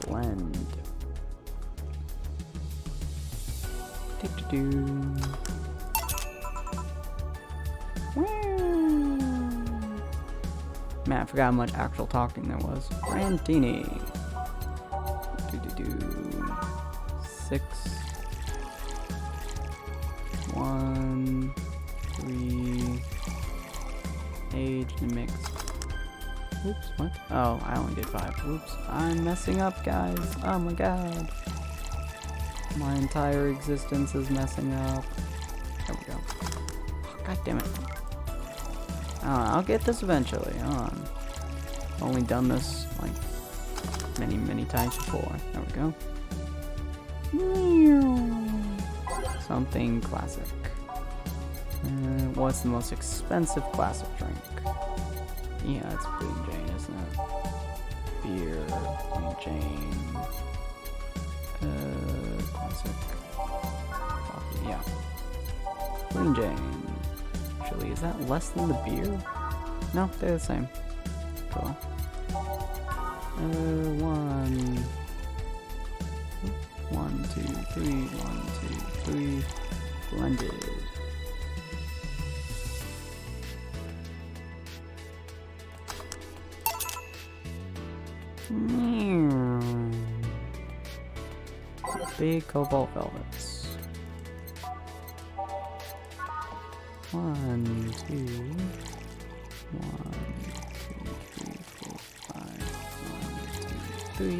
Blend. Man, I forgot how much actual talking there was. Brandini. 6. 1, 3. Age mix. Oops, what? Oh, I only did 5. Oops, I'm messing up, guys. Oh my god. My entire existence is messing up. There we go. Oh, god damn it. I'll get this eventually. I've only done this like many times before. There we go. Something classic. What's the most expensive classic drink? Yeah, it's Bleeding Jane, isn't it? Beer, Bleeding Jane. Classic. Coffee, yeah. Bleeding Jane. Actually, is that less than the beer? No, they're the same. Cool. 1, 2, 3. 1, 2, 3. Blended. Big cobalt velvets. 1, 2. 1, 2, 3, 4, 5. 1, 2, 3.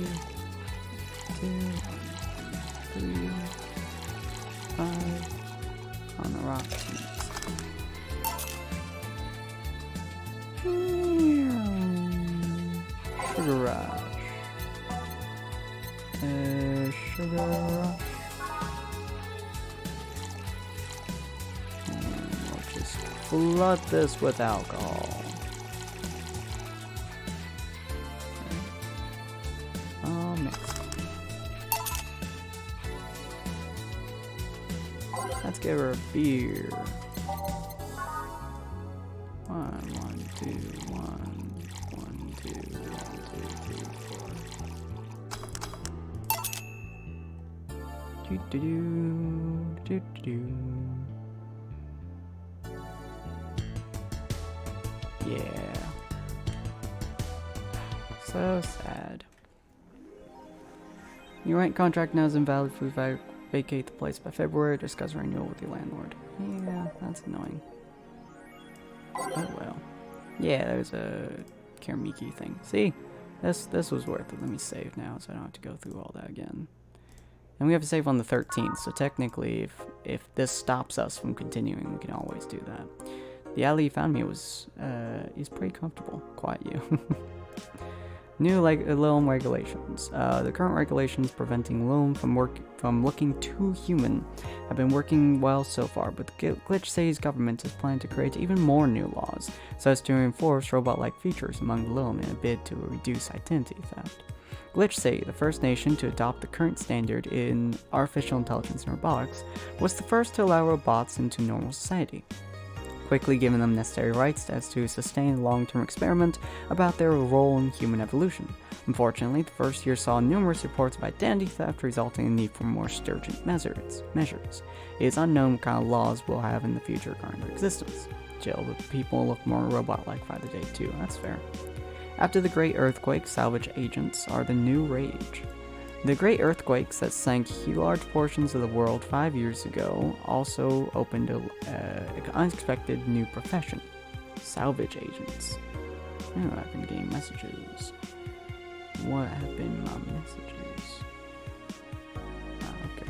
2, 1, 2, 3. 5. On the rocks. Sugar rush. Sugar rush. And we'll just flood this with alcohol. Let's give her a beer. One, two, one, two, 3, 4. Do. Yeah. So sad. Your rent contract now is invalid if we vacate the place by February. Discuss renewal with your landlord. Yeah, that's annoying. Oh well. Yeah, there's a Keramiki thing. See? This was worth it. Let me save now so I don't have to go through all that again. And we have to save on the 13th, so technically if this stops us from continuing, we can always do that. The alley you found me was is pretty comfortable. Quiet you. New loam regulations. The current regulations preventing loam from looking too human have been working well so far, but the Glitch City's government is planning to create even more new laws, so as to enforce robot-like features among the loam in a bid to reduce identity theft. Glitch City, the first nation to adopt the current standard in artificial intelligence and robotics, was the first to allow robots into normal society, quickly giving them necessary rights as to sustain a long-term experiment about their role in human evolution. Unfortunately, the first year saw numerous reports of identity theft, resulting in the need for more stringent measures. It is unknown what kind of laws we'll have in the future regarding their existence. Jill, but people look more robot-like by the day too, that's fair. After the Great Earthquake, salvage agents are the new rage. The Great Earthquakes that sank large portions of the world 5 years ago also opened an unexpected new profession. Salvage agents. Oh, I've been getting messages. What have been my messages? Okay.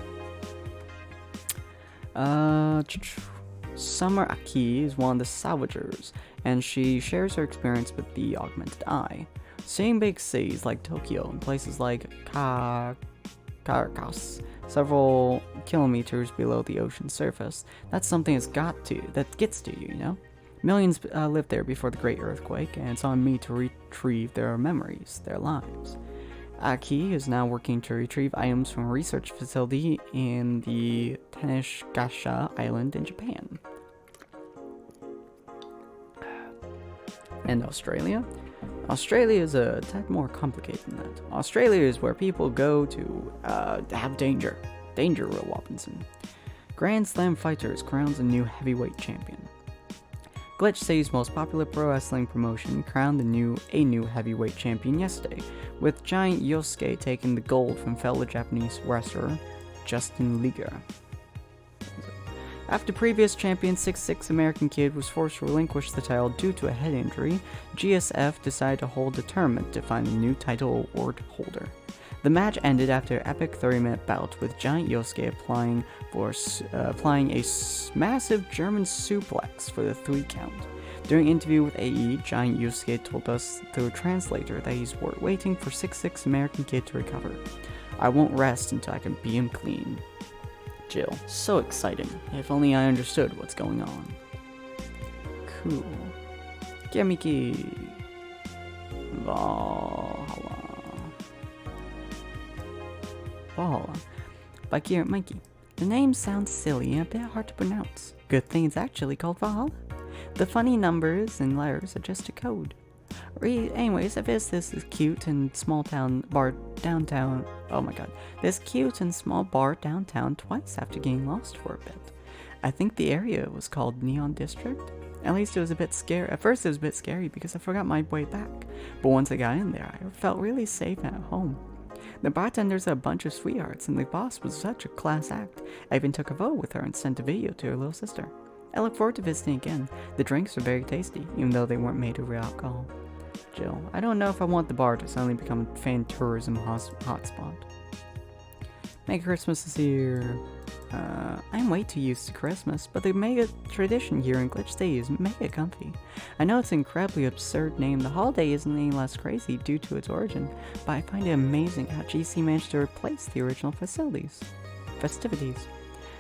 Summer Aki is one of the salvagers, and she shares her experience with the augmented eye. Seeing big cities like Tokyo and places like Caracas, several kilometers below the ocean surface, that's something that gets to you, you know? Millions lived there before the Great Earthquake, and it's on me to retrieve their memories, their lives. Aki is now working to retrieve items from a research facility in the Teneshgasha Island in Japan. And Australia? Australia is a tad more complicated than that. Australia is where people go to have danger. Danger, Will Robinson. Grand Slam Fighters crowns a new heavyweight champion. Glitch City's most popular pro wrestling promotion crowned a new heavyweight champion yesterday, with Giant Yosuke taking the gold from fellow Japanese wrestler Justin Liger. After previous champion 6'6" American Kid was forced to relinquish the title due to a head injury, GSF decided to hold a tournament to find a new title award holder. The match ended after an epic 30-minute bout with Giant Yosuke applying a massive German suplex for the 3 count. During an interview with AE, Giant Yosuke told us through a translator that he's waiting for 6'6" American Kid to recover. I won't rest until I can beat him clean. Jill. So exciting. If only I understood what's going on. Cool. Keramiki. Valhalla. By Kira Mikey. The name sounds silly and a bit hard to pronounce. Good thing it's actually called Valhalla. The funny numbers and letters are just a code. Anyways, I visit this cute and small bar downtown. Oh my god. This cute and small bar downtown twice after getting lost for a bit. I think the area was called Neon District. At least it was a bit scary. At first it was a bit scary because I forgot my way back. But once I got in there, I felt really safe and at home. The bartenders are a bunch of sweethearts, and the boss was such a class act. I even took a photo with her and sent a video to her little sister. I look forward to visiting again. The drinks are very tasty, even though they weren't made of real alcohol. Jill, I don't know if I want the bar to suddenly become a fan tourism hotspot. Merry Christmas is here. I'm way too used to Christmas, but the mega tradition here in Glitch City is mega comfy. I know it's an incredibly absurd name. The holiday isn't any less crazy due to its origin, but I find it amazing how GC managed to replace the original festivities.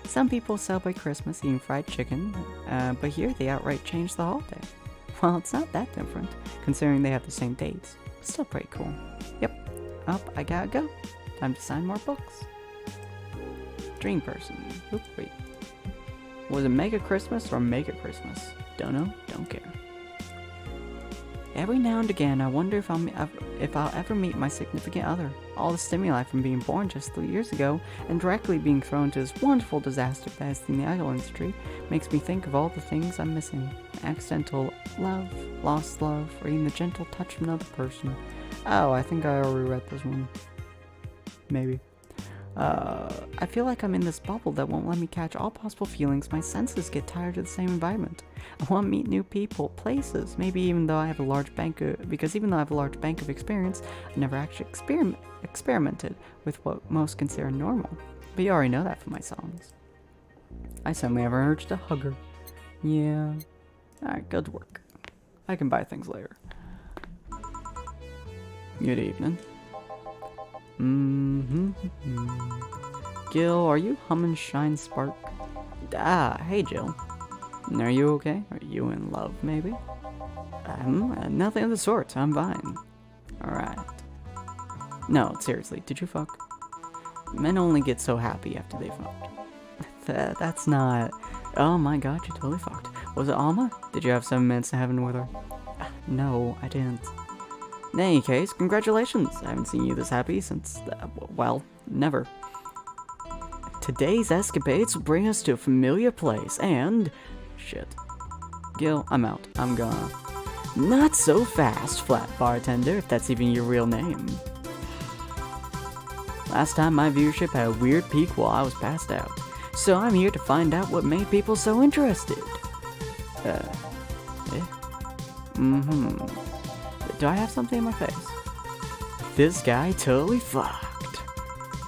Some people celebrate Christmas eating fried chicken, but here they outright changed the holiday. Well, it's not that different, considering they have the same dates. But still pretty cool. Yep. Up, I gotta go. Time to sign more books. Dream person. Oop, wait. Was it Mega Christmas or Mega Christmas? Don't know, don't care. Every now and again, I wonder if I'll ever meet my significant other. All the stimuli from being born just 3 years ago and directly being thrown to this wonderful disaster that is the idol industry makes me think of all the things I'm missing. Accidental love, lost love, or even the gentle touch of another person. Oh, I think I already read this one. Maybe. I feel like I'm in this bubble that won't let me catch all possible feelings. My senses get tired of the same environment. I want to meet new people, places, maybe even though I have a large bank of experience, I've never actually experimented with what most consider normal. But you already know that from my songs. I suddenly have an urge to hug her. Yeah. Alright, good work. I can buy things later. Good evening. Gil, are you humming Shine Spark? Ah, hey Jill. Are you okay? Are you in love, maybe? Nothing of the sort. I'm fine. Alright. No, seriously, did you fuck? Men only get so happy after they fucked. That's not... Oh my god, you totally fucked. Was it Alma? Did you have 7 minutes in heaven with her? No, I didn't. In any case, congratulations. I haven't seen you this happy since, well, never. Today's escapades will bring us to a familiar place and... Shit. Gil, I'm out. I'm gonna... Not so fast, flat bartender, if that's even your real name. Last time my viewership had a weird peak while I was passed out. So I'm here to find out what made people so interested. Do I have something in my face? This guy totally fucked.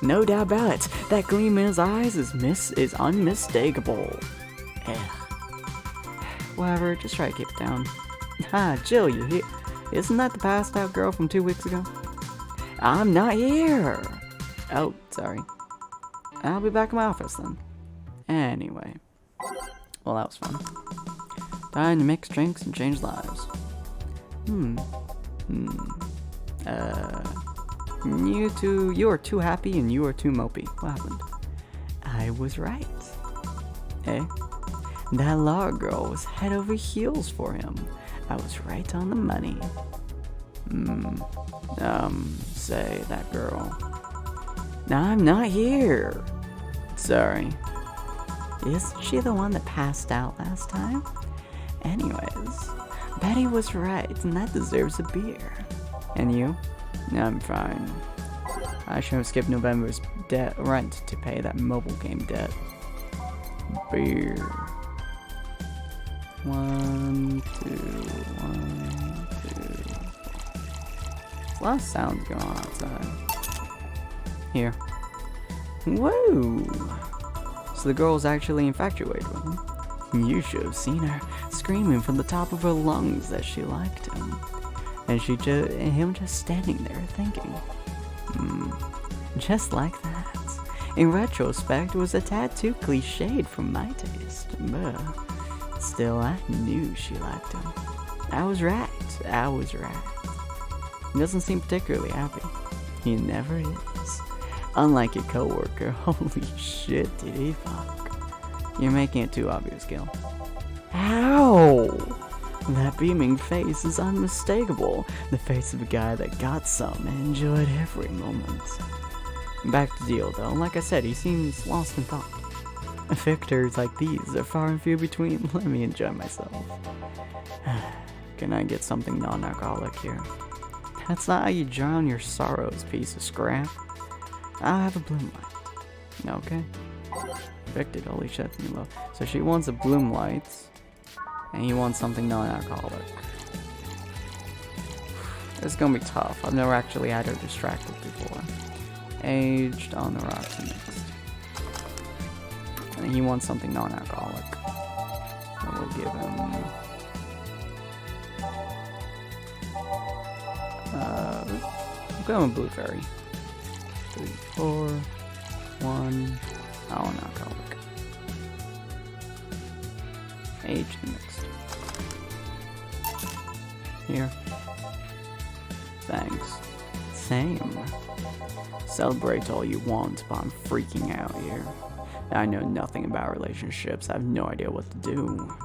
No doubt about it. That gleam in his eyes is unmistakable. Whatever, just try to keep it down. Ha, Jill, you here? Isn't that the passed out girl from 2 weeks ago? I'm not here! Oh, sorry. I'll be back in my office then. Anyway. Well, that was fun. Time to mix drinks and change lives. You are too happy and you are too mopey. What happened? I was right. That law girl was head over heels for him. I was right on the money. Say that girl. I'm not here. Sorry. Isn't she the one that passed out last time? Anyways, Betty was right, and that deserves a beer. And you? I'm fine. I should have skipped November's rent to pay that mobile game debt. Beer. 1, 2, 1, 2. There's a lot of sounds going on outside. Here. Whoa! So the girl was actually infatuated with him. You should have seen her screaming from the top of her lungs that she liked him. And him just standing there thinking. Just like that. In retrospect, it was a tad too cliched for my taste. But still, I knew she liked him. I was right. He doesn't seem particularly happy. He never is. Unlike your coworker, holy shit, did he fuck. You're making it too obvious, Gil. How? That beaming face is unmistakable. The face of a guy that got some and enjoyed every moment. Back to deal though, like I said, he seems lost in thought. Victors like these are far and few between. Let me enjoy myself. Can I get something non-alcoholic here? That's not how you drown your sorrows, piece of scrap. I'll have a bloom light. Okay. Evicted, holy shit, you love. So she wants a bloom light, and he wants something non-alcoholic. This is gonna be tough. I've never actually had her distracted before. Aged on the rocks mixed. And he wants something non-alcoholic. So we'll give him... we'll go with blueberry. 3, 4, 1. Oh, non-alcoholic. Aged and mixed. Here. Thanks. Same. Celebrate all you want, but I'm freaking out here. I know nothing about relationships. I have no idea what to do.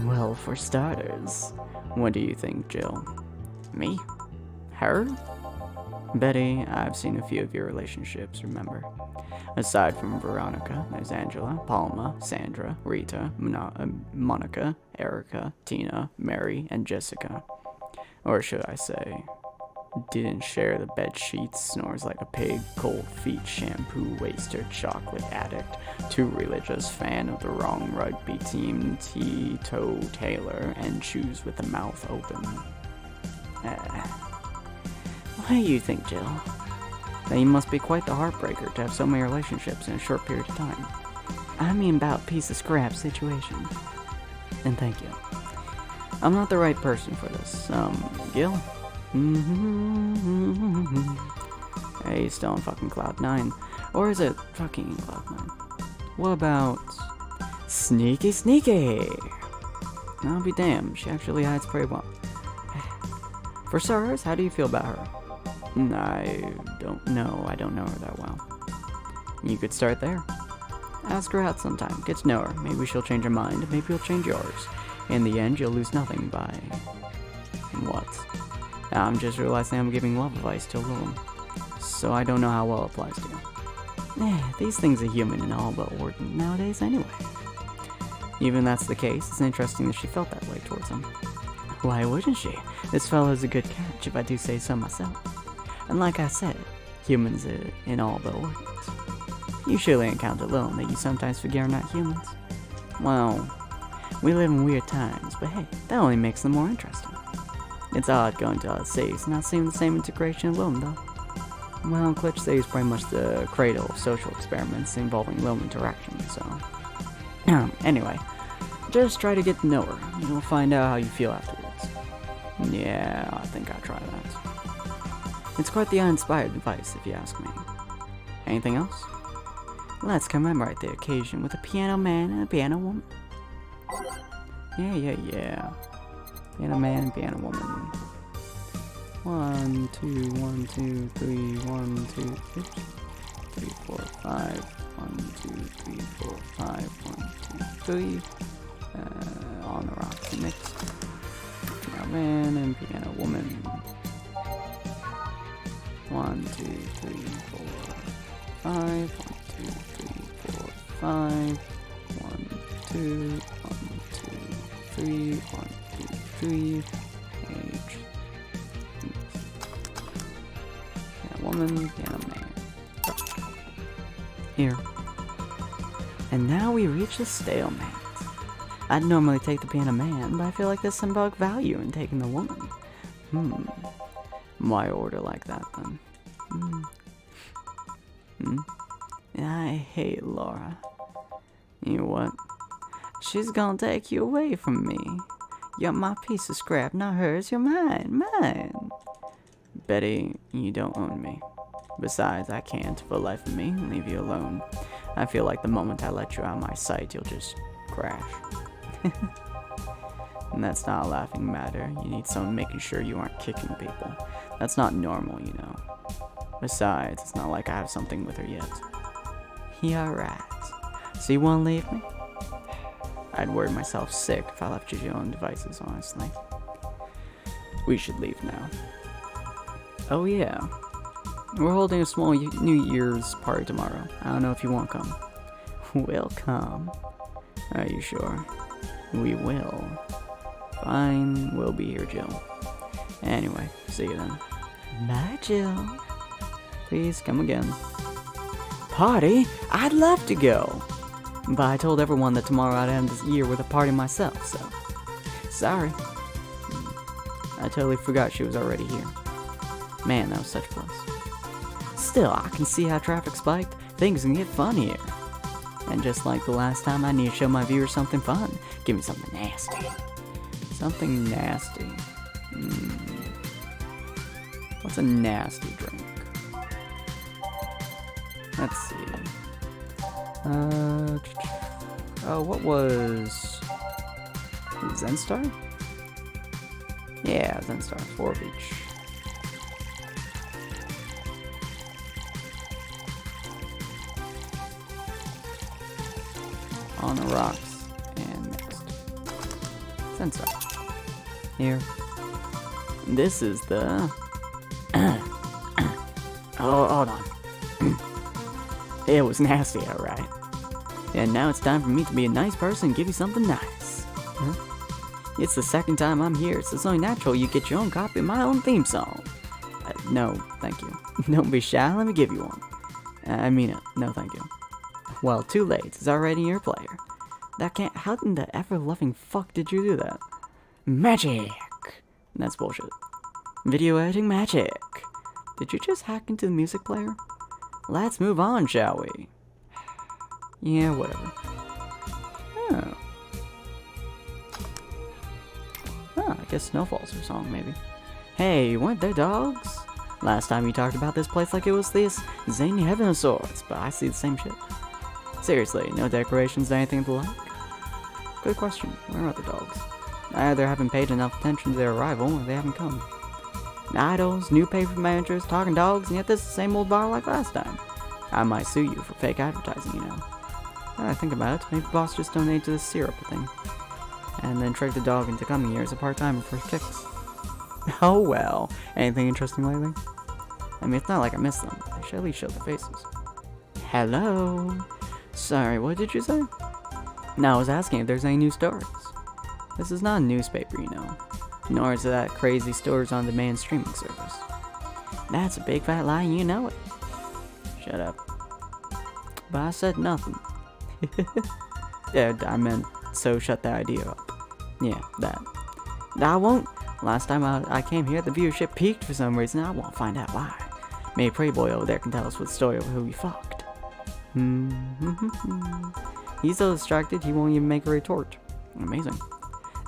Well, for starters, what do you think, Jill? Me? Her? Betty, I've seen a few of your relationships, remember? Aside from Veronica, there's Angela, Palma, Sandra, Rita, Monica, Erica, Tina, Mary, and Jessica. Or should I say, didn't share the bed sheets, snores like a pig, cold feet, shampoo waster, chocolate addict, too religious, fan of the wrong rugby team, teetotaler, and chews with the mouth open. What do you think, Jill? That you must be quite the heartbreaker to have so many relationships in a short period of time. I mean about piece of scrap situation. And thank you. I'm not the right person for this. Gil? Hey, still on fucking Cloud 9. Or is it fucking Cloud 9? What about Sneaky Sneaky? I'll be damned, she actually hides pretty well. For starters, how do you feel about her? I don't know her that well. You could start there. Ask her out sometime, get to know her. Maybe she'll change her mind, maybe you'll change yours. In the end, you'll lose nothing by... what? I'm just realizing I'm giving love advice to a woman, so I don't know how well it applies to you. These things are human and all but working nowadays anyway. Even that's the case, it's interesting that she felt that way towards him. Why wouldn't she? This fellow's a good catch, if I do say so myself. And like I said, humans are in all but organs. You surely encounter alone that you sometimes forget are not humans. Well, we live in weird times, but hey, that only makes them more interesting. It's odd going to other cities, not seeing the same integration alone, though. Well, Glitch City is pretty much the cradle of social experiments involving lone interaction, so... anyway, just try to get to know her. You'll find out how you feel afterwards. Yeah, I think I'll try that. It's quite the uninspired advice, if you ask me. Anything else? Let's commemorate the occasion with a piano man and a piano woman. Yeah. Piano man and piano woman. 1, 2, 1, 2, 3, 1, 2, 3, 3, 4, 5. 1, 2, 3, 4, 5. 1, 2, 3. On the rocks mix. Piano man and piano woman. 1, 2, 3, 4, 5. 1, 2, 3, 4, 5. 1, 2, 1, 2, 3, 1, 2, 3. Page. Piano woman, piano man. Here. And now we reach the stalemate. I'd normally take the piano man, but I feel like there's symbolic value in taking the woman. Why order like that, then? I hate Laura. You know what? She's gonna take you away from me. You're my piece of scrap, not hers. You're mine. Betty, you don't own me. Besides, I can't, for the life of me, leave you alone. I feel like the moment I let you out of my sight, you'll just crash. And that's not a laughing matter. You need someone making sure you aren't kicking people. That's not normal, you know. Besides, it's not like I have something with her yet. You're right. So you wanna leave me? I'd worry myself sick if I left you to your own devices, honestly. We should leave now. Oh yeah. We're holding a small New Year's party tomorrow. I don't know if you won't come. We'll come. Are you sure? We will. Fine, we'll be here, Jill. Anyway, see you then. Bye, Jill. Please come again. Party? I'd love to go. But I told everyone that tomorrow I'd end this year with a party myself, so... Sorry. I totally forgot she was already here. Man, that was such a plus. Still, I can see how traffic spiked. Things can get fun here. And just like the last time, I need to show my viewers something fun. Give me something nasty. Something nasty. What's a nasty drink? Let's see. What was... Zenstar? Yeah, Zenstar. 4 of each. on the rocks and mixed. Sensor. Here. This is the... Oh, hold on. It was nasty, alright. And now it's time for me to be a nice person and give you something nice. Huh? It's the second time I'm here, so it's only natural you get your own copy of my own theme song. No, thank you. Don't be shy, let me give you one. I mean it. No, thank you. Well, too late. It's already in your player. That can't... How in the ever-loving fuck did you do that? Magic! That's bullshit. Video editing magic. Did you just hack into the music player? Let's move on, shall we? Yeah, whatever. Oh. I guess Snowfall's her song, maybe. Hey, weren't there dogs? Last time you talked about this place like it was this zany heaven of sorts, but I see the same shit. Seriously, no decorations or anything to like? Good question. Where are the dogs? I either haven't paid enough attention to their arrival, or they haven't come. Idols, new paper managers, talking dogs, and yet this is the same old bar like last time. I might sue you for fake advertising, you know. Now I think about it, maybe boss just donated to this syrup thing. And then tricked the dog into coming here as a part-timer for kicks. Oh well. Anything interesting lately? I mean, it's not like I miss them. They should at least show their faces. Hello? Sorry, what did you say? No, I was asking if there's any new stories. This is not a newspaper, you know. Nor is it that crazy stories on demand streaming service. That's a big fat lie, you know it. Shut up. But I said nothing. Yeah, I meant, so shut that idea up. Yeah, that. I won't. Last time I came here, the viewership peaked for some reason. I won't find out why. Maybe Playboy over there can tell us what story of who we fucked. He's so distracted he won't even make a retort. Amazing.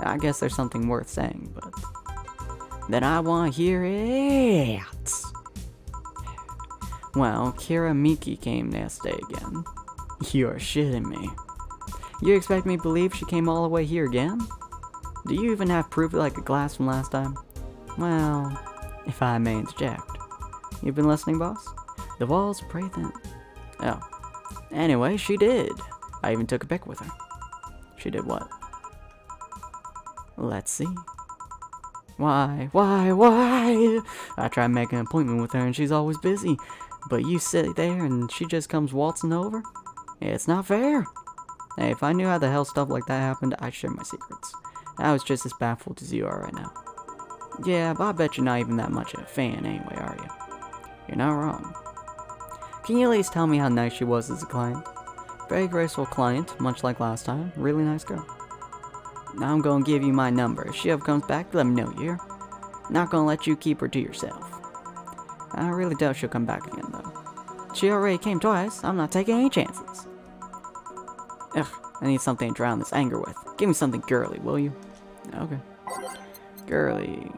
I guess there's something worth saying, but... Then I want to hear it! Well, Kira Miki came yesterday again. You're shitting me. You expect me to believe she came all the way here again? Do you even have proof like a glass from last time? Well, if I may interject. You've been listening, boss? The walls are pretty thin. Oh. Anyway, she did. I even took a pic with her. She did what? Let's see. Why? I try making an appointment with her and she's always busy. But you sit there and she just comes waltzing over? It's not fair. Hey, if I knew how the hell stuff like that happened, I'd share my secrets. I was just as baffled as you are right now. Yeah, but I bet you're not even that much of a fan anyway, are you? You're not wrong. Can you at least tell me how nice she was as a client? Very graceful client, much like last time. Really nice girl. Now I'm gonna give you my number. If she ever comes back, let me know, you hear? Not gonna let you keep her to yourself. I really doubt she'll come back again, though. She already came twice. I'm not taking any chances. Ugh, I need something to drown this anger with. Give me something girly, will you? Okay. Girly.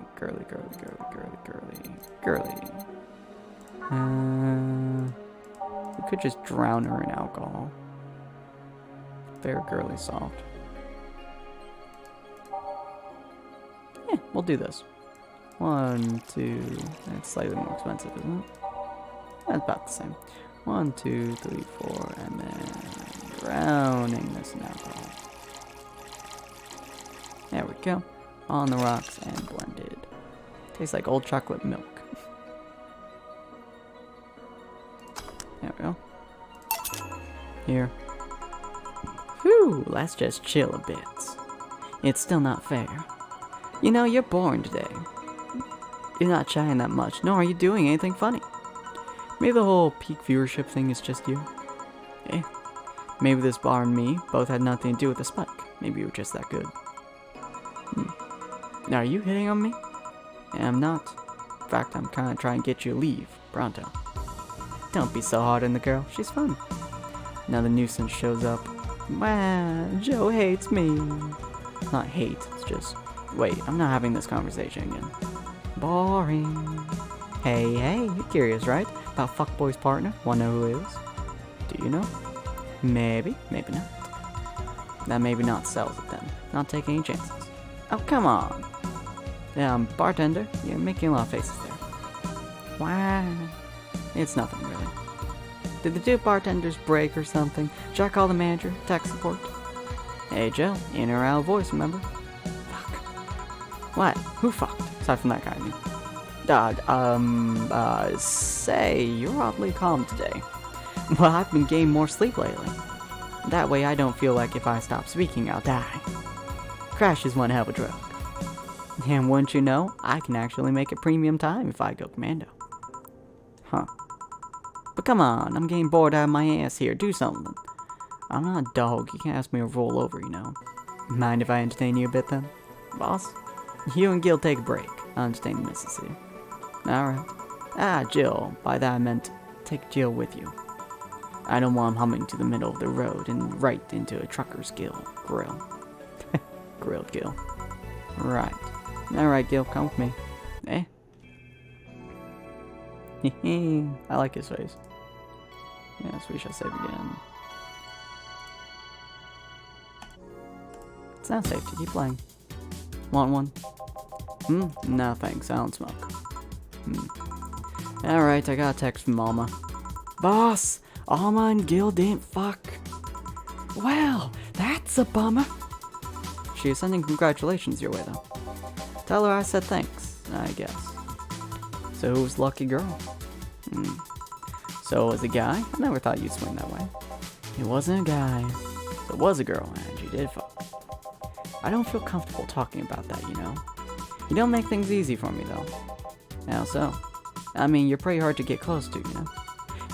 We could just drown her in alcohol. Very girly soft. Yeah, we'll do this. 1, 2. That's slightly more expensive, isn't it? That's about the same. 1, 2, 3, 4, and then drowning this in alcohol. There we go. On the rocks and blended. Tastes like old chocolate milk. There we go. Here. Whew, let's just chill a bit. It's still not fair. You know, you're boring today. You're not chatting that much, nor are you doing anything funny. Maybe the whole peak viewership thing is just you. Eh? Maybe this bar and me both had nothing to do with the spike. Maybe you were just that good. Now, are you hitting on me? Yeah, I'm not. In fact, I'm kinda trying to get you to leave, pronto. Don't be so hard on the girl, she's fun. Another nuisance shows up. Wow, Joe hates me. Not hate, it's just... Wait, I'm not having this conversation again. Boring. Hey, you're curious, right? About Fuckboy's partner? Wanna know who it is? Do you know? Maybe, maybe not. That maybe not sells it then. Not taking any chances. Oh, come on. Bartender, you're making a lot of faces there. Wow. It's nothing, really. Did the two bartenders break or something? Should I call the manager? Tech support? Hey Jill, in or out voice, remember? Fuck. What? Who fucked? Aside from that guy, I mean. Say, you're oddly calm today. Well, I've been getting more sleep lately. That way I don't feel like if I stop speaking, I'll die. Crash is one hell of a drug. And wouldn't you know, I can actually make it premium time if I go commando. Huh. But come on, I'm getting bored out of my ass here, do something. I'm not a dog, you can't ask me to roll over, you know. Mind if I entertain you a bit then? Boss? You and Gil take a break. I'll entertain the missus here. Alright. Jill. By that I meant take Jill with you. I don't want him humming to the middle of the road and right into a trucker's grill. Grilled Gil. Right. Alright, Gil, come with me. Eh? I like his face. Yes, we shall save again. It's not safe to keep playing. Want one? No thanks, I don't smoke. Alright, I got a text from Alma. Boss! Alma and Gil didn't fuck. Well, that's a bummer. She is sending congratulations your way though. Tell her I said thanks, I guess. So who was the lucky girl? So it was a guy? I never thought you'd swing that way. It wasn't a guy. It was a girl, and she did fuck. I don't feel comfortable talking about that, you know? You don't make things easy for me, though. How so? I mean, you're pretty hard to get close to, you know?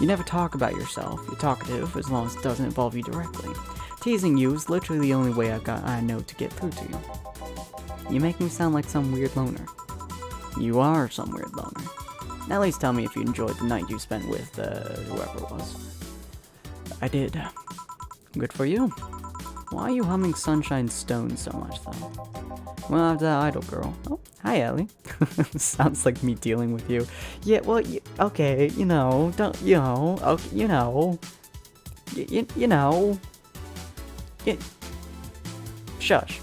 You never talk about yourself. You're talkative as long as it doesn't involve you directly. Teasing you is literally the only way I know to get through to you. You make me sound like some weird loner. You are some weird loner. At least tell me if you enjoyed the night you spent with, whoever it was. I did. Good for you. Why are you humming Sunshine Stone so much, though? Well, after that idol girl. Oh, hi, Ellie. Sounds like me dealing with you. Yeah, well, okay, you know, don't, you know, okay, you know. You know. Shush.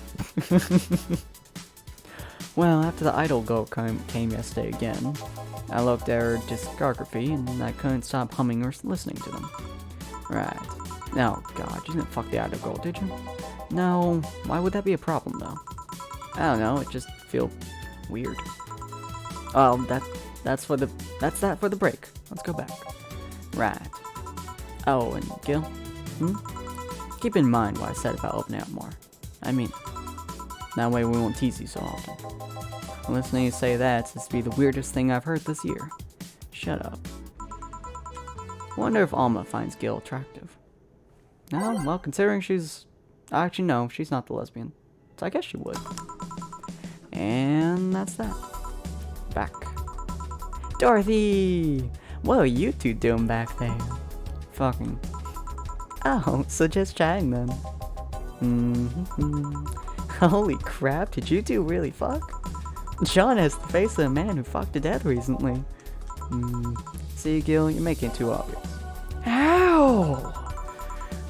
Well, after the idol girl came yesterday again, I looked at her discography and I couldn't stop humming or listening to them. Right. Oh, God, you didn't fuck the idol girl, did you? No, why would that be a problem, though? I don't know, it just feels weird. Oh, that's that for the break. Let's go back. Right. Oh, and Gil? Keep in mind what I said about opening up more. I mean, that way we won't tease you so often. Listening you say that seems to be the weirdest thing I've heard this year. Shut up. Wonder if Alma finds Gil attractive. No, well, considering she's... Actually, no, she's not the lesbian. So I guess she would. And that's that. Back. Dorothy! What are you two doing back there? Fucking. Oh, so just chatting then. Holy crap, did you two really fuck? John has the face of a man who fucked to death recently. See, Gil, you're making it too obvious. Ow!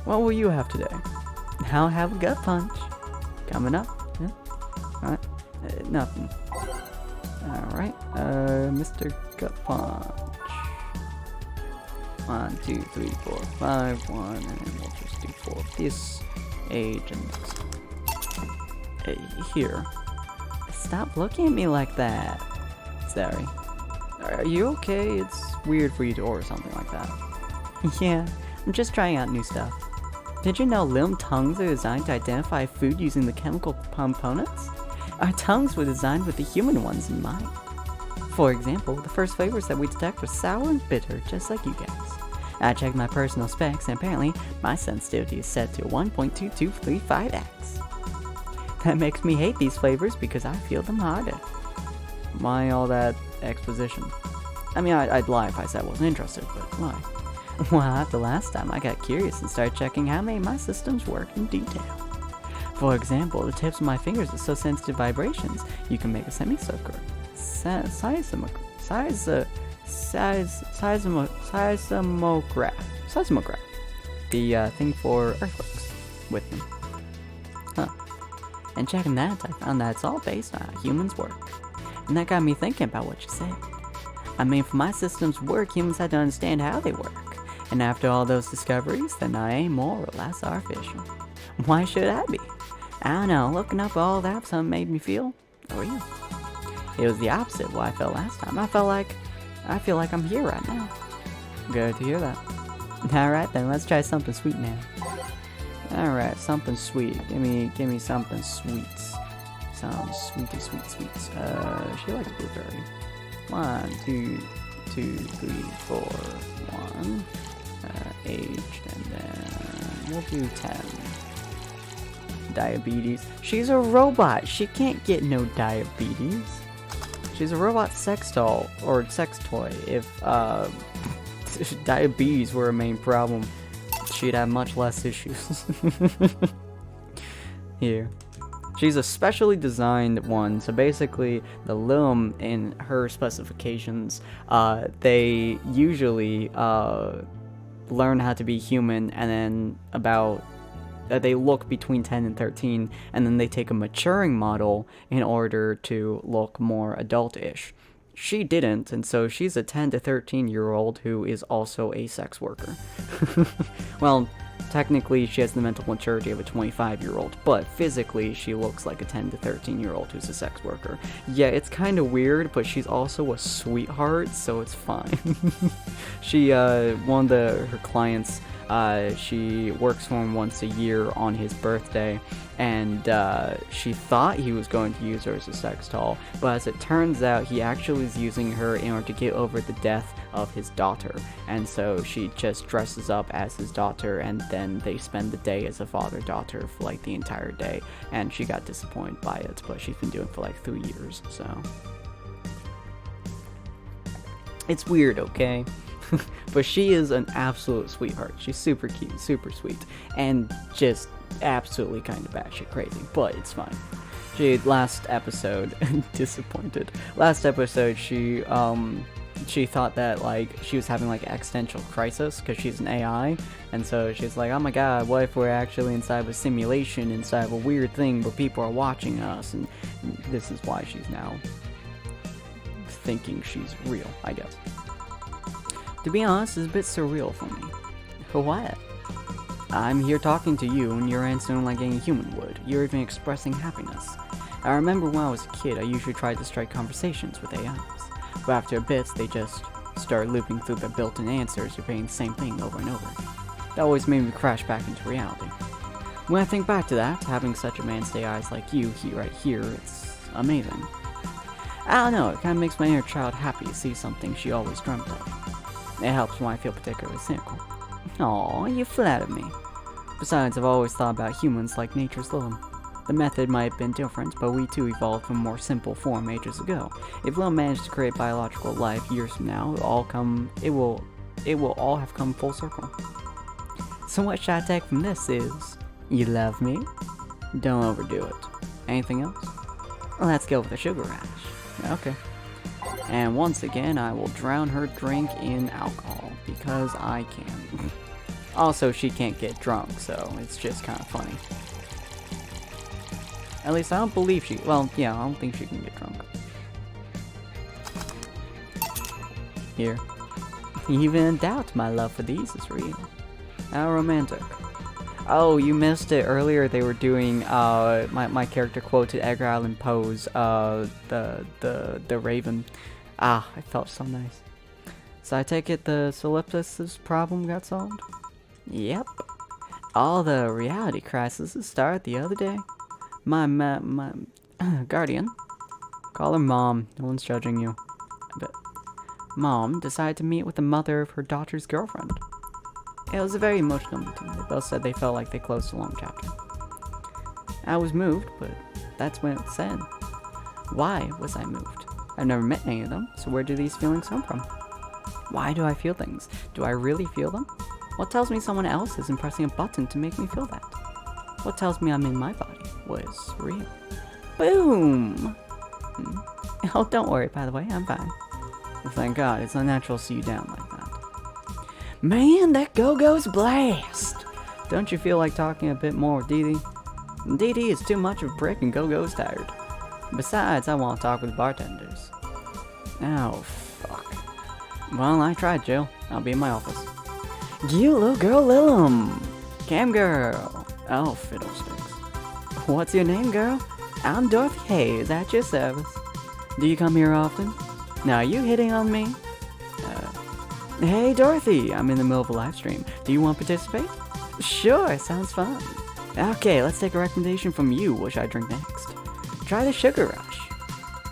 What will you have today? I'll have a gut punch. Coming up. Yeah? Alright. Nothing. Alright. Mr. Gut Punch. 1, 2, 3, 4, 5, 1, and we'll just do 4 of this agent. Here. Stop looking at me like that. Sorry. Are you okay? It's weird for you to order something like that. Yeah, I'm just trying out new stuff. Did you know Lim tongues are designed to identify food using the chemical components? Our tongues were designed with the human ones in mind. For example, the first flavors that we detect were sour and bitter, just like you guys. I checked my personal specs, and apparently, my sensitivity is set to 1.2235x. That makes me hate these flavors because I feel them harder. Why all that exposition? I mean, I'd lie if I said I wasn't interested, but why? Well, after last time, I got curious and started checking how many of my systems work in detail. For example, the tips of my fingers are so sensitive to vibrations, you can make a semicircular seismograph. The thing for earthquakes with them. Huh. And checking that, I found that it's all based on how humans work. And that got me thinking about what you said. I mean, for my systems work, humans had to understand how they work. And after all those discoveries, then I ain't more or less artificial. Why should I be? I don't know, looking up all that, something made me feel real. It was the opposite of what I felt last time. I feel like I'm here right now. Good to hear that. Alright then, let's try something sweet now. Alright, something sweet. Give me something sweet. Some sweet. She likes blueberry. 1, 2, 3, 4, 1. Aged, and then we'll do 10. Diabetes. She's a robot. She can't get no diabetes. She's a robot sex doll or sex toy. If diabetes were a main problem, she'd have much less issues. Here. She's a specially designed one, so basically the Lilum in her specifications, they usually learn how to be human, and then they look between 10 and 13, and then they take a maturing model in order to look more adult-ish. She didn't, and so she's a 10 to 13-year-old who is also a sex worker. Well, technically she has the mental maturity of a 25-year-old, but physically she looks like a 10 to 13-year-old who's a sex worker. Yeah, it's kind of weird, but she's also a sweetheart, so it's fine. She, one of her clients, she works for him once a year on his birthday, and she thought he was going to use her as a sex doll, but as it turns out, he actually is using her in order to get over the death of his daughter, and so she just dresses up as his daughter, and then they spend the day as a father-daughter for like the entire day, and she got disappointed by it, but she's been doing it for like 3 years, so it's weird, okay? But she is an absolute sweetheart. She's super cute, super sweet, and just absolutely kind of batshit crazy, but it's fine. Last episode, disappointed. Last episode, she thought that, like, she was having, like, existential crisis, because she's an AI, and so she's like, oh my god, what if we're actually inside of a simulation, inside of a weird thing, but people are watching us, and this is why she's now thinking she's real, I guess. To be honest, it's a bit surreal for me. For what? I'm here talking to you, and you're answering like any human would. You're even expressing happiness. I remember when I was a kid, I usually tried to strike conversations with AIs. But after a bit, they just start looping through their built-in answers, repeating the same thing over and over. That always made me crash back into reality. When I think back to that, having such advanced AIs like you right here, it's amazing. I don't know, it kind of makes my inner child happy to see something she always dreamt of. It helps when I feel particularly cynical. Aw, you flatter me. Besides, I've always thought about humans like nature's Lilum. The method might have been different, but we too evolved from a more simple form ages ago. If Lilum managed to create biological life years from now, it will all have come full circle. So what should I take from this is, you love me? Don't overdo it. Anything else? Let's go with a sugar rush. Okay. And once again, I will drown her drink in alcohol, because I can. Also, she can't get drunk, so it's just kind of funny. At least I don't believe she, well, yeah, I don't think she can get drunk. Here. Even in doubt, my love for these is real. How romantic. Oh, you missed it earlier. They were doing, my character quoted Edgar Allan Poe's, the Raven. Ah, it felt so nice. So I take it the solipsis problem got solved? Yep. All the reality crises started the other day. My guardian, call her Mom, no one's judging you. But Mom decided to meet with the mother of her daughter's girlfriend. It was a very emotional meeting. They both said they felt like they closed a long chapter. I was moved, but that's when it said. Why was I moved? I've never met any of them, so where do these feelings come from? Why do I feel things? Do I really feel them? What tells me someone else isn't pressing a button to make me feel that? What tells me I'm in my body was real? Boom! Oh, don't worry, by the way, I'm fine. Well, thank God, it's unnatural to see you down like that. Man, that Go-Go's blast! Don't you feel like talking a bit more with Dee Dee? Dee Dee is too much of a prick and Go-Go's tired. Besides, I want to talk with bartenders. Oh, fuck. Well, I tried, Jill. I'll be in my office. You little girl Lilum! Cam girl! Oh, fiddlesticks. What's your name, girl? I'm Dorothy Hayes, at your service. Do you come here often? Now, are you hitting on me? Hey, Dorothy, I'm in the middle of a live stream. Do you want to participate? Sure, sounds fun. Okay, let's take a recommendation from you. What should I drink next? Try the Sugar Rush.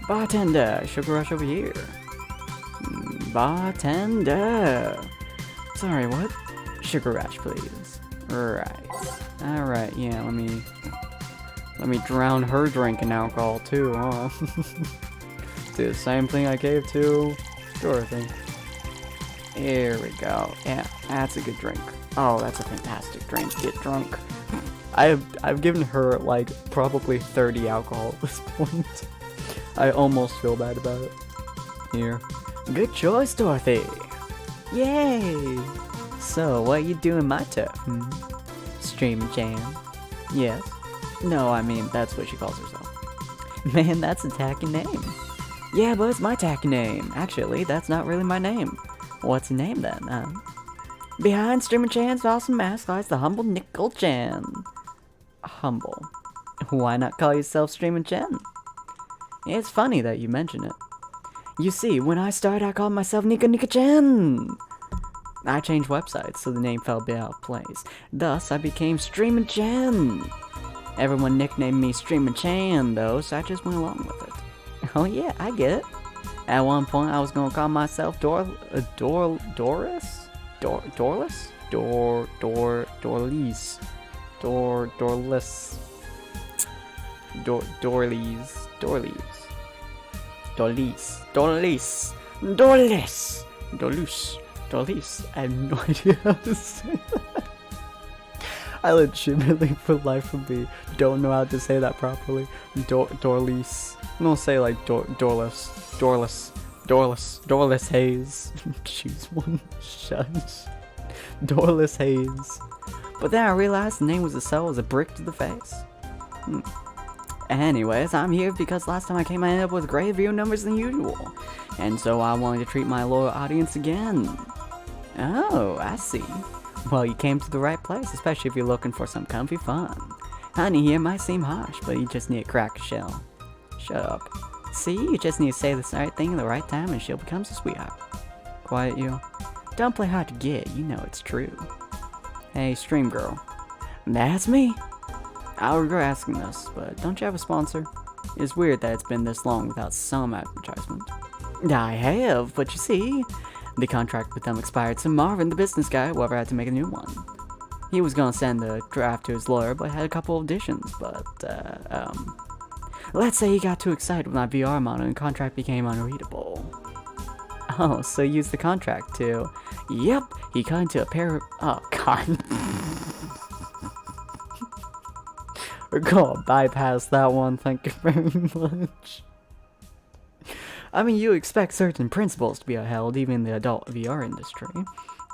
Bartender, Sugar Rush over here. Bartender. Sorry, what? Sugar Rush, please. Right. Alright, yeah, let me drown her drink in alcohol too, huh? Do the same thing I gave to Dorothy. Here we go. Yeah, that's a good drink. Oh, that's a fantastic drink. Get drunk. I've given her like probably 30 alcohol at this point. I almost feel bad about it. Here. Good choice, Dorothy. Yay! So, what you doing my turf? Stream Jam. Yes. No, I mean, that's what she calls herself. Man, that's a tacky name. Yeah, but it's my tacky name. Actually, that's not really my name. What's your name then? Behind Streamer Chan's awesome mask lies the humble Nickel Chan. Humble. Why not call yourself Streamer Chan? It's funny that you mention it. You see, when I started, I called myself Nika Chan. I changed websites, so the name fell a bit out of place. Thus, I became Streamer Chan. Everyone nicknamed me Streamer Chan, though, so I just went along with it. Oh yeah, I get it. At one point, I was gonna call myself Dorlis? Dorlis? I have no idea how to say that. I legitimately, for life of me, don't know how to say that properly. Dorlis. I'm gonna say like Dorlis Hayes. Choose one. Shush. Dorlis Hayes. But then I realized the name was a brick to the face. Anyways, I'm here because last time I came, I ended up with greater view numbers than usual. And so I wanted to treat my loyal audience again. Oh, I see. Well, you came to the right place, especially if you're looking for some comfy fun. Honey here might seem harsh, but you just need to crack a shell. Shut up. See, you just need to say the right thing at the right time and she'll become a sweetheart. Quiet you. Don't play hard to get, you know it's true. Hey, stream girl. That's me. I'll regret asking this, but don't you have a sponsor? It's weird that it's been this long without some advertisement. I have, but you see, the contract with them expired, so Marvin, the business guy, whoever had to make a new one. He was gonna send the draft to his lawyer, but had a couple of additions, but, let's say he got too excited with my VR model and the contract became unreadable. Oh, so he used the contract to... Yep, he cut into a pair of... Oh, God. We're gonna bypass that one, thank you very much. I mean, you expect certain principles to be upheld, even in the adult VR industry.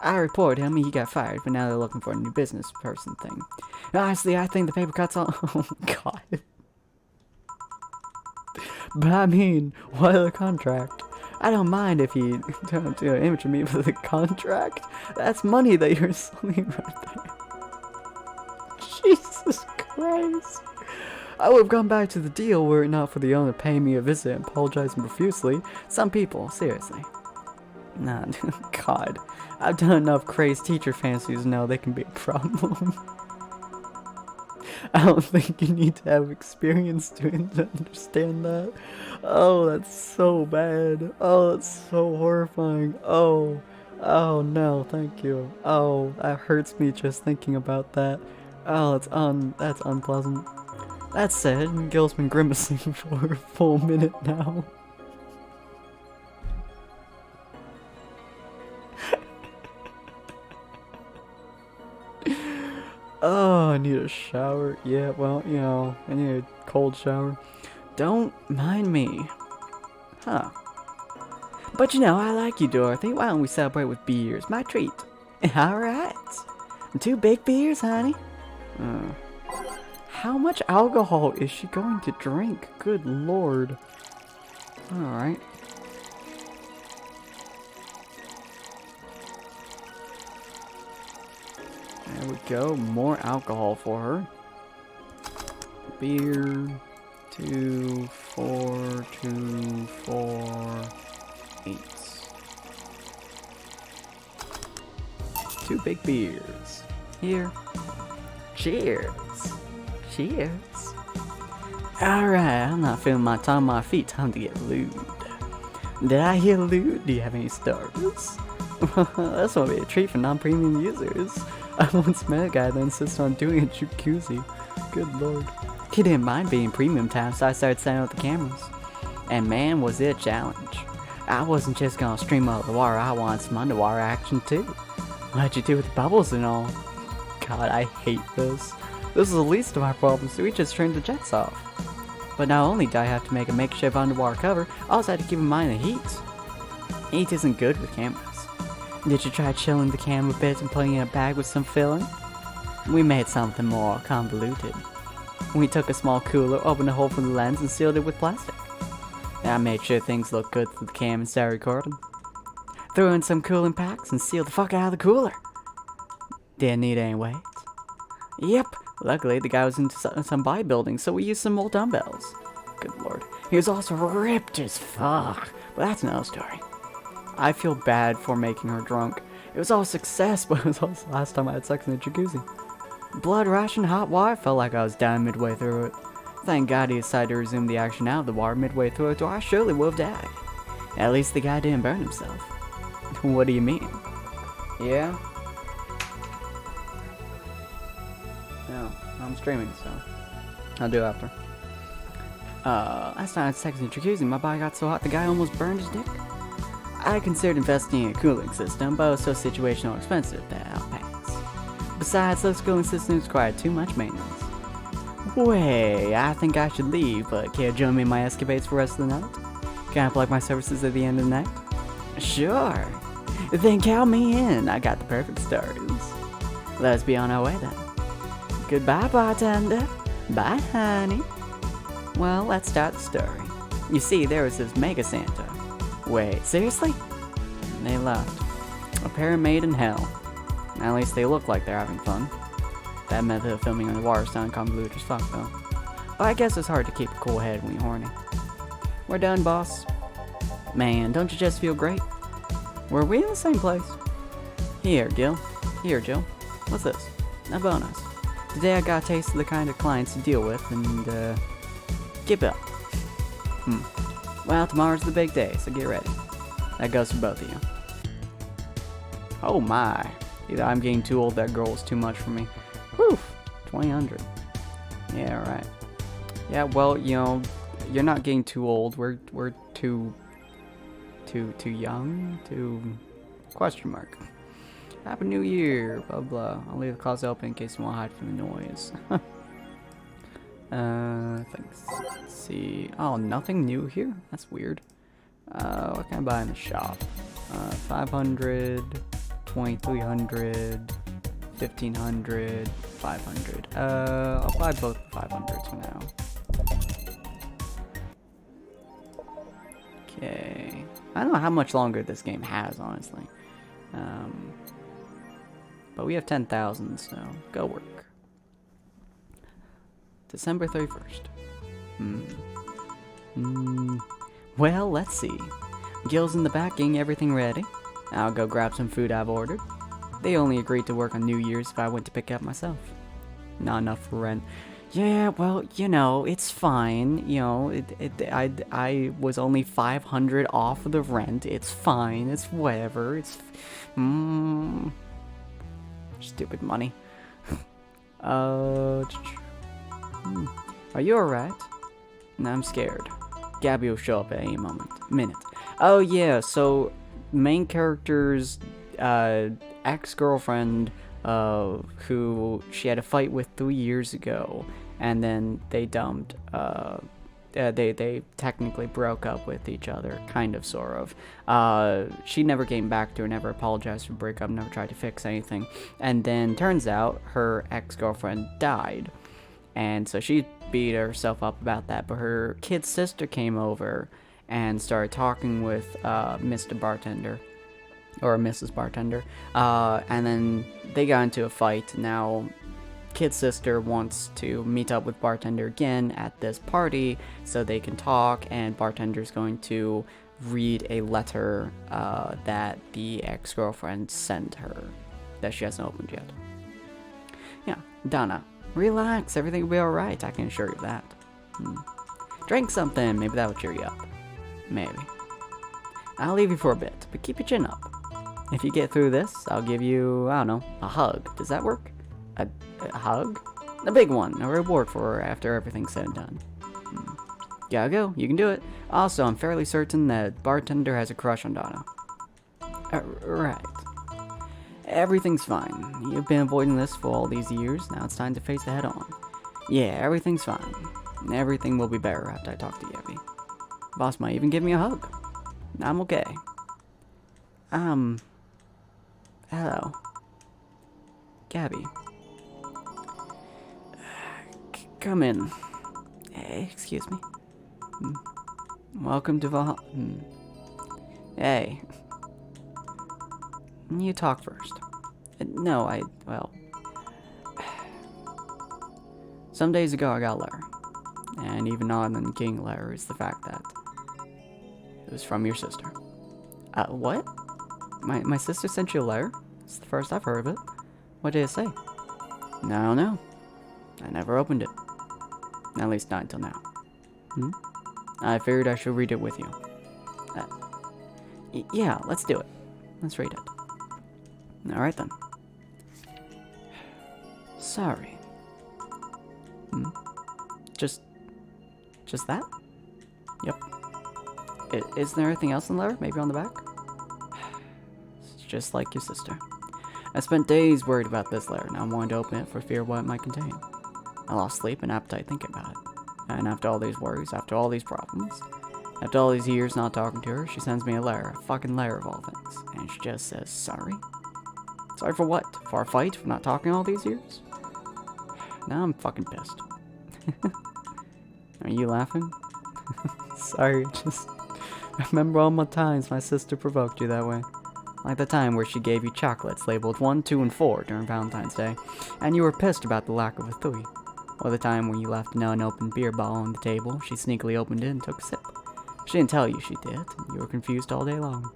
I reported him and he got fired, but now they're looking for a new business person thing. Honestly, I think the paper cuts all... Oh, God. But I mean, what other contract? I don't mind if you don't do an image of me, but the contract? That's money that you're selling right there. Jesus Christ. I would have gone back to the deal were it not for the owner paying me a visit and apologizing profusely. Some people, seriously. Nah, God. I've done enough crazed teacher fantasies to know they can be a problem. I don't think you need to have experience to understand that. Oh, that's so bad. Oh, that's so horrifying. Oh no, thank you. Oh, that hurts me just thinking about that. Oh, that's unpleasant. That said, Gil's been grimacing for a full minute now. Oh, I need a shower. Yeah, well, you know, I need a cold shower. Don't mind me. Huh. But you know, I like you, Dorothy. Why don't we celebrate with beers? My treat. Alright. 2 big beers, honey. How much alcohol is she going to drink? Good lord. Alright. There we go. More alcohol for her. Beer. 2, 4, 2, 4, 8. 2 big beers. Here. Cheers. Cheers. Alright, I'm not feeling my time on my feet. Time to get lewd. Did I hear lewd? Do you have any stars? That's gonna be a treat for non-premium users. I once met a guy that insisted on doing a jacuzzi. Good lord. He didn't mind being premium time, so I started setting up the cameras. And man, was it a challenge. I wasn't just gonna stream out the water, I wanted some underwater action too. What'd you do with the bubbles and all? God, I hate this. This is the least of our problems, so we just turned the jets off. But not only did I have to make a makeshift underwater cover, I also had to keep in mind the heat. Heat isn't good with cameras. Did you try chilling the camera bits and putting it in a bag with some filling? We made something more convoluted. We took a small cooler, opened a hole for the lens, and sealed it with plastic. I made sure things looked good for the cam and started recording. Threw in some cooling packs and sealed the fuck out of the cooler. Didn't need any weight. Yep, luckily the guy was into some bodybuilding, so we used some old dumbbells. Good lord. He was also ripped as fuck, but that's another story. I feel bad for making her drunk. It was all a success, but it was also the last time I had sex in a jacuzzi. Blood rush and hot water, felt like I was dying midway through it. Thank God he decided to resume the action out of the water midway through it, or I surely would have died. At least the guy didn't burn himself. What do you mean? Yeah? No, I'm streaming, so I'll do it after. Last time I had sex in a jacuzzi, my body got so hot the guy almost burned his dick. I considered investing in a cooling system, but it was so situational expensive that I'll pass. Besides, those cooling systems require too much maintenance. Wait, I think I should leave, but can you join me in my escapades for the rest of the night? Can I plug my services at the end of the night? Sure. Then count me in. I got the perfect stories. Let's be on our way then. Goodbye, bartender. Bye, honey. Well, let's start the story. You see, there was this Mega Santa. Wait, seriously? They left. A pair made in hell. At least they look like they're having fun. That method of filming underwater sounded convoluted as fuck, though. But I guess it's hard to keep a cool head when you're horny. We're done, boss. Man, don't you just feel great? Were we in the same place? Here, Gil. Here, Jill. What's this? A bonus. Today I got a taste of the kind of clients to deal with, and, keep it up. Well, tomorrow's the big day, so get ready. That goes for both of you. Oh my. Either I'm getting too old, that girl is too much for me. Whew, 2000. Yeah, right. Yeah, well, you know, you're not getting too old. We're too young. Question mark. Happy New Year. Blah blah. I'll leave the closet open in case you want to hide from the noise. Thanks. Let's see. Oh, nothing new here. That's weird. What can I buy in the shop? 500. 2300, 1500, 500. I'll buy both the 500s for now. Okay. I don't know how much longer this game has, honestly. But we have 10,000, so go work. December 31st. Well, let's see. Gil's in the back getting everything ready. I'll go grab some food I've ordered. They only agreed to work on New Year's if I went to pick up myself. Not enough for rent. Yeah, well, you know, it's fine. You know, I was only 500 off of the rent. It's fine. It's whatever. It's stupid money. Are you alright? No, I'm scared. Gabby will show up at any minute. Oh yeah, so main character's ex-girlfriend, who she had a fight with 3 years ago, and then they dumped. They technically broke up with each other, kind of, sort of. She never came back to her, never apologized for the breakup, never tried to fix anything. And then turns out her ex-girlfriend died, and so she beat herself up about that. But her kid sister came over and started talking with Mr. Bartender, or Mrs. Bartender. And then they got into a fight. Now, Kid's sister wants to meet up with Bartender again at this party so they can talk, and Bartender's going to read a letter that the ex-girlfriend sent her that she hasn't opened yet. Yeah, Donna, relax, everything will be alright, I can assure you that. Drink something, maybe that will cheer you up. Maybe. I'll leave you for a bit, but keep your chin up. If you get through this, I'll give you, I don't know, a hug. Does that work? A hug? A big one, a reward for her after everything's said and done. Gotta go, you can do it. Also, I'm fairly certain that Bartender has a crush on Donna. Right. Everything's fine. You've been avoiding this for all these years, now it's time to face it head on. Yeah, everything's fine. Everything will be better after I talk to Gabby. Boss might even give me a hug. I'm okay. Hello. Gabby. Come in. Hey, excuse me. Welcome to Va-11. Hey. You talk first. No, well... Some days ago I got a letter. And even odder than getting a letter is the fact that it was from your sister. What? My sister sent you a letter? It's the first I've heard of it. What did it say? No. I never opened it. At least not until now. I figured I should read it with you. Yeah, let's do it. Let's read it. Alright then. Sorry. Just that? Yep. Is there anything else in the letter? Maybe on the back? It's just like your sister. I spent days worried about this letter, and I wanted to open it for fear of what it might contain. I lost sleep and appetite thinking about it. And after all these worries, after all these problems, after all these years not talking to her, she sends me a letter, a fucking letter of all things. And she just says, sorry? Sorry for what? For our fight? For not talking all these years? Now I'm fucking pissed. Are you laughing? Sorry, just remember all my times my sister provoked you that way. Like the time where she gave you chocolates labeled 1, 2, and 4 during Valentine's Day, and you were pissed about the lack of a 3. Or the time when you left an unopened beer bottle on the table, she sneakily opened it and took a sip. She didn't tell you she did, and you were confused all day long.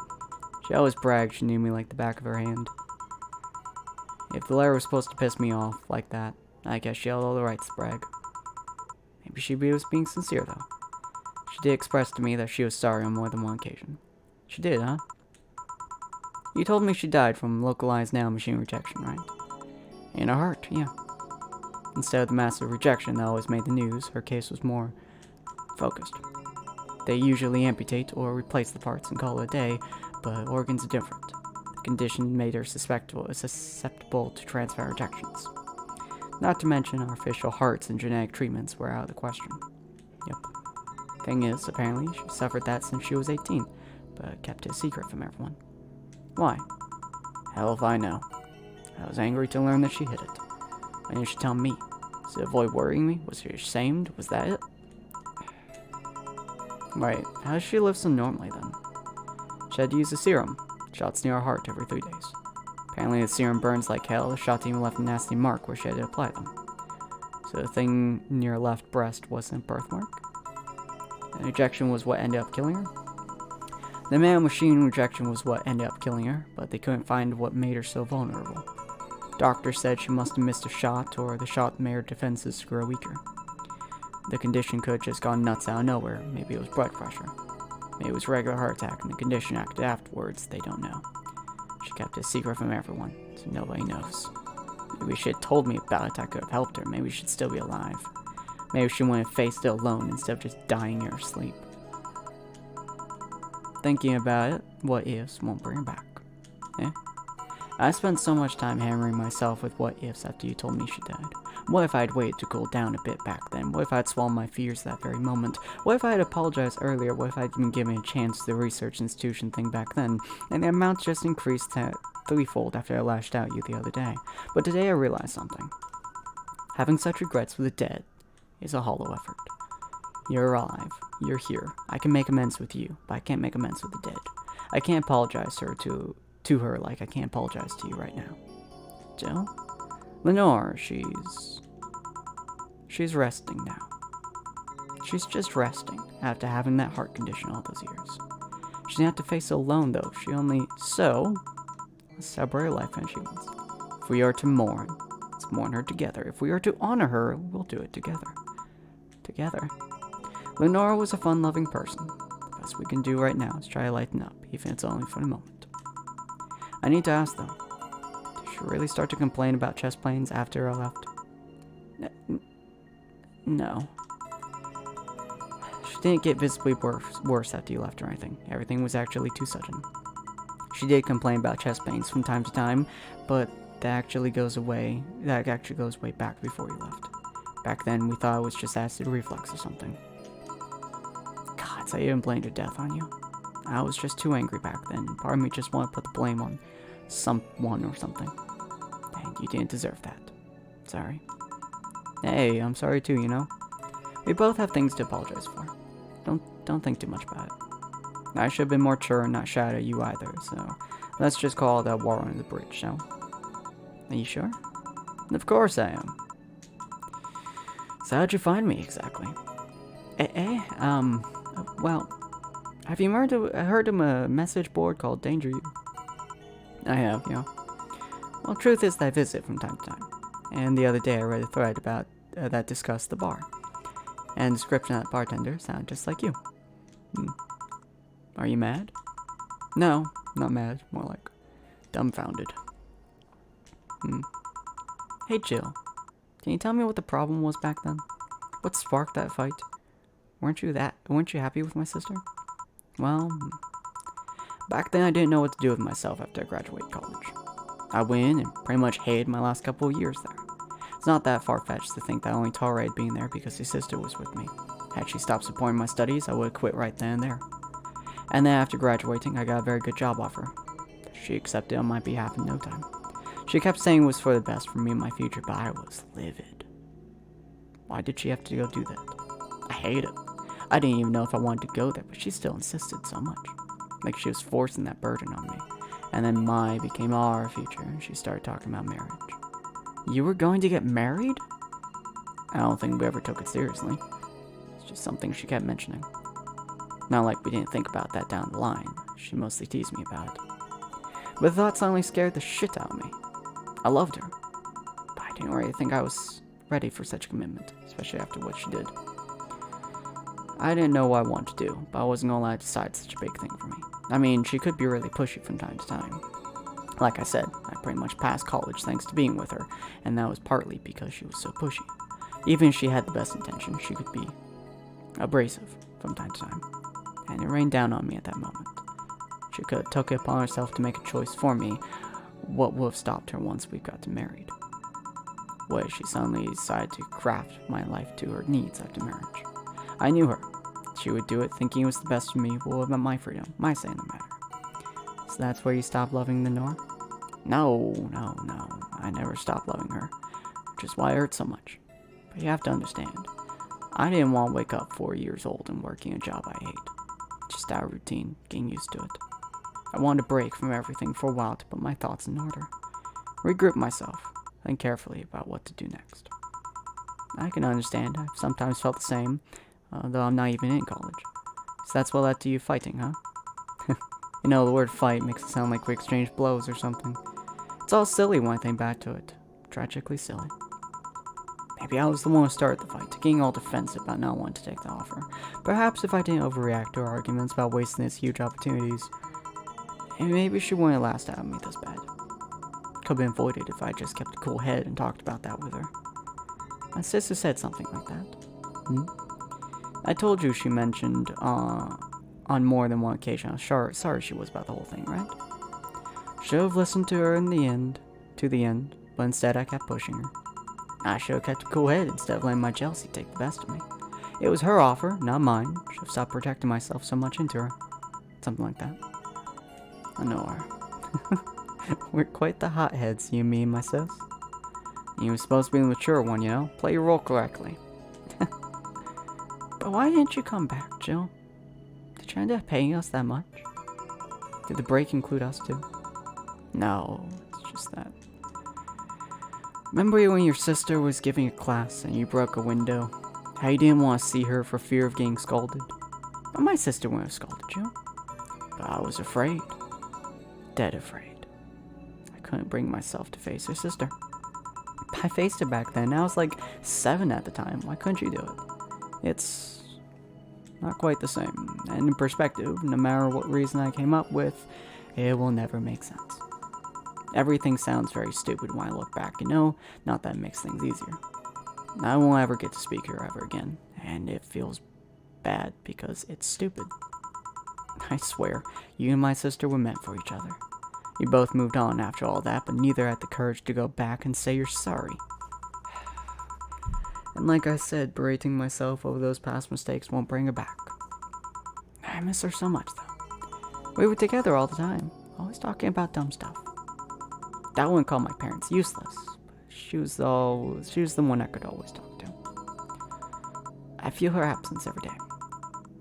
She always bragged she knew me like the back of her hand. If the letter was supposed to piss me off like that, I guess she had all the rights to brag. Maybe she was being sincere, though. She did express to me that she was sorry on more than one occasion. She did, huh? You told me she died from localized nanomachine rejection, right? In her heart, yeah. Instead of the massive rejection that always made the news, her case was more focused. They usually amputate or replace the parts and call it a day, but organs are different. The condition made her susceptible to transplant rejections. Not to mention artificial hearts and genetic treatments were out of the question. Yep. Thing is, apparently, she suffered that since she was 18, but kept it a secret from everyone. Why? Hell if I know. I was angry to learn that she hid it. Why didn't she tell me? To avoid worrying me? Was she ashamed? Was that it? Right, how does she live so normally then? She had to use a serum. Shots near her heart every 3 days. Apparently the serum burns like hell, the shots even left a nasty mark where she had to apply them. So the thing near her left breast wasn't a birthmark? The rejection was what ended up killing her? The machine rejection was what ended up killing her, but they couldn't find what made her so vulnerable. Doctors said she must have missed a shot, or the shot made her defenses grow weaker. The condition could have just gone nuts out of nowhere. Maybe it was blood pressure. Maybe it was a regular heart attack, and the condition acted afterwards. They don't know. She kept it a secret from everyone, so nobody knows. Maybe she had told me about it, I could have helped her. Maybe she'd still be alive. Maybe she wouldn't have faced it alone instead of just dying in her sleep. Thinking about it, what ifs won't bring her back. Eh? I spent so much time hammering myself with what ifs after you told me she died. What if I'd waited to cool down a bit back then? What if I'd swallowed my fears that very moment? What if I had apologized earlier? What if I'd been given a chance to the research institution thing back then? And the amount just increased threefold after I lashed out at you the other day. But today I realized something. Having such regrets for the dead is a hollow effort. You're alive. You're here. I can make amends with you, but I can't make amends with the dead. I can't apologize to her to to her like I can't apologize to you right now. Jill? Lenore, she's resting now. She's just resting after having that heart condition all those years. She didn't have to face it alone, though. Let's celebrate her life when she wins. If we are to mourn, let's mourn her together. If we are to honor her, we'll do it together. Together. Lenore was a fun-loving person. The best we can do right now is try to lighten up, even if it's only for the moment. I need to ask, though. Did she really start to complain about chess planes after I left? No. She didn't get visibly worse after you left or anything. Everything was actually too sudden. She did complain about chest pains from time to time, but that actually goes way back before you left. Back then, we thought it was just acid reflux or something. God, so I even blamed her death on you. I was just too angry back then. Part of me just wanted to put the blame on someone or something. And you didn't deserve that. Sorry. Hey, I'm sorry too, you know? We both have things to apologize for. Don't think too much about it. I should have been more mature and not shout at you either, so let's just call that water under the bridge, shall we? Are you sure? Of course I am. So how'd you find me, exactly? Well, have you heard of a message board called Danger You? I have, yeah. Well, truth is that I visit from time to time. And the other day I read a thread about that discussed the bar. And the description of that bartender sounded just like you. Are you mad? No, not mad. More like dumbfounded. Hey, Jill. Can you tell me what the problem was back then? What sparked that fight? Weren't you happy with my sister? Well, back then I didn't know what to do with myself after I graduated college. I went and pretty much hated my last couple of years there. It's not that far-fetched to think that I only tolerated being there because his sister was with me. Had she stopped supporting my studies, I would have quit right then and there. And then after graduating, I got a very good job offer. She accepted on my behalf in no time. She kept saying it was for the best for me and my future, but I was livid. Why did she have to go do that? I hate it. I didn't even know if I wanted to go there, but she still insisted so much. Like she was forcing that burden on me. And then my became our future, and she started talking about marriage. You were going to get married? I don't think we ever took it seriously. It's just something she kept mentioning. Not like we didn't think about that down the line. She mostly teased me about it. But the thought suddenly scared the shit out of me. I loved her, but I didn't really think I was ready for such a commitment, especially after what she did. I didn't know what I wanted to do, but I wasn't gonna let her decide such a big thing for me. I mean, she could be really pushy from time to time. Like I said, I pretty much passed college thanks to being with her, and that was partly because she was so pushy. Even if she had the best intentions, she could be abrasive from time to time, and it rained down on me at that moment. She could have took it upon herself to make a choice for me. What would have stopped her once we got married? What if she suddenly decided to craft my life to her needs after marriage? I knew her. She would do it thinking it was the best for me, but about my freedom, my say in the matter. So that's where you stopped loving Lenore? No. I never stopped loving her, which is why it hurt so much. But you have to understand, I didn't want to wake up 4 years old and working a job I hate. Just out of routine, getting used to it. I wanted to break from everything for a while to put my thoughts in order. Regroup myself, think carefully about what to do next. I can understand, I've sometimes felt the same, though I'm not even in college. So that's what led to you fighting, huh? You know, the word fight makes it sound like we exchanged blows or something. It's all silly when I think back to it. Tragically silly. Maybe I was the one who started the fight, getting all defensive about not wanting to take the offer. Perhaps if I didn't overreact to her arguments about wasting these huge opportunities, maybe she wouldn't have lasted out of me this bad. Could have been avoided if I just kept a cool head and talked about that with her. My sister said something like that. I told you she mentioned, on more than one occasion how sorry she was about the whole thing, right? Should have listened to her to the end, but instead I kept pushing her. I should have kept a cool head instead of letting my jealousy take the best of me. It was her offer, not mine. Should have stopped protecting myself so much into her. Something like that. I know her. We're quite the hotheads, you, me, and my sis. You were supposed to be the mature one, you know? Play your role correctly. But why didn't you come back, Jill? Did you end up paying us that much? Did the break include us too? No, it's just that. Remember when your sister was giving a class and you broke a window? How you didn't want to see her for fear of getting scolded? Well, my sister wouldn't have scolded you. But I was afraid. Dead afraid. I couldn't bring myself to face her sister. I faced her back then. I was like 7 at the time. Why couldn't you do it? It's not quite the same. And in perspective, no matter what reason I came up with, it will never make sense. Everything sounds very stupid when I look back, not that it makes things easier. I won't ever get to speak to her ever again, and it feels bad because it's stupid. I swear, you and my sister were meant for each other. You both moved on after all that, but neither had the courage to go back and say you're sorry. And like I said, berating myself over those past mistakes won't bring her back. I miss her so much, though. We were together all the time, always talking about dumb stuff. I wouldn't call my parents useless, but she was the one I could always talk to. I feel her absence every day.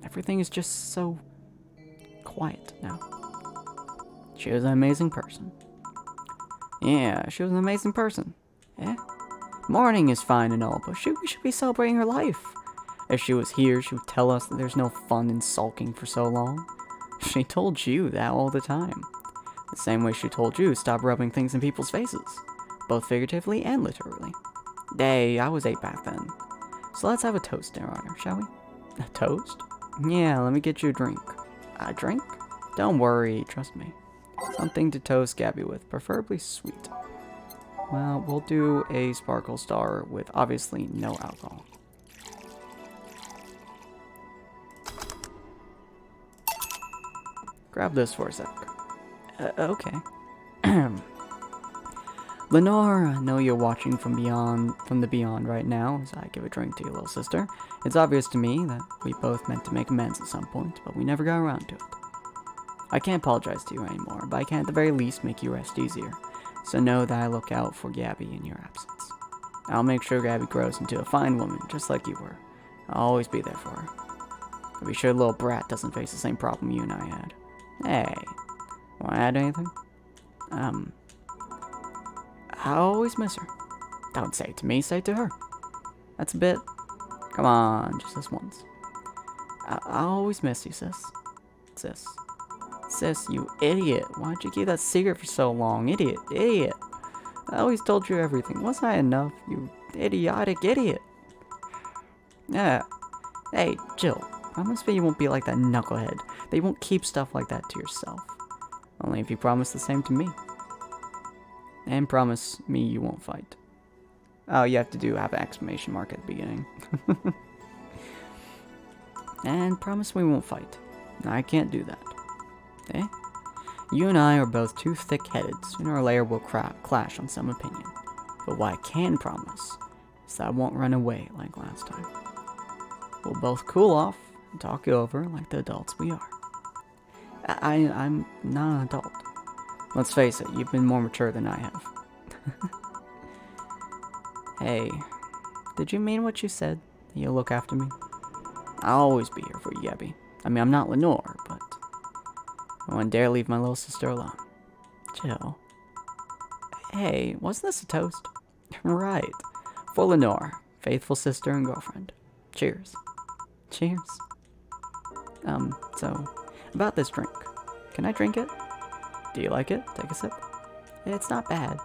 Everything is just so quiet now. She was an amazing person. Yeah, she was an amazing person. Yeah? Mourning is fine and all, but we should be celebrating her life. If she was here, she would tell us that there's no fun in sulking for so long. She told you that all the time. The same way she told you stop rubbing things in people's faces. Both figuratively and literally. Hey, I was 8 back then. So let's have a toast in her honor, shall we? A toast? Yeah, let me get you a drink. A drink? Don't worry, trust me. Something to toast Gabby with, preferably sweet. Well, we'll do a Sparkle Star with obviously no alcohol. Grab this for a sec. Okay. Lenore, I know you're watching from the beyond right now as I give a drink to your little sister. It's obvious to me that we both meant to make amends at some point, but we never got around to it. I can't apologize to you anymore, but I can at the very least make you rest easier. So know that I look out for Gabby in your absence. I'll make sure Gabby grows into a fine woman, just like you were. I'll always be there for her. I'll be sure the little brat doesn't face the same problem you and I had. Hey, wanna add anything? I always miss her. Don't say it to me, say it to her. That's a bit. Come on, just this once. I always miss you, sis. Sis, you idiot. Why'd you keep that secret for so long? Idiot. I always told you everything. Wasn't I enough? You idiotic idiot. Yeah. Hey, Jill. Promise me you won't be like that knucklehead. That you won't keep stuff like that to yourself. Only if you promise the same to me. And promise me you won't fight. Oh, you have to have an exclamation mark at the beginning. And promise we won't fight. I can't do that. Eh? You and I are both too thick-headed. Sooner or later we'll clash on some opinion. But what I can promise is that I won't run away like last time. We'll both cool off and talk it over like the adults we are. I'm not an adult. Let's face it, you've been more mature than I have. Hey, did you mean what you said? You'll look after me? I'll always be here for you, Gabby. I mean, I'm not Lenore, but I wouldn't dare leave my little sister alone. Jill. Hey, wasn't this a toast? Right. For Lenore, faithful sister and girlfriend. Cheers. Cheers. So, about this drink. Can I drink it? Do you like it? Take a sip. It's not bad.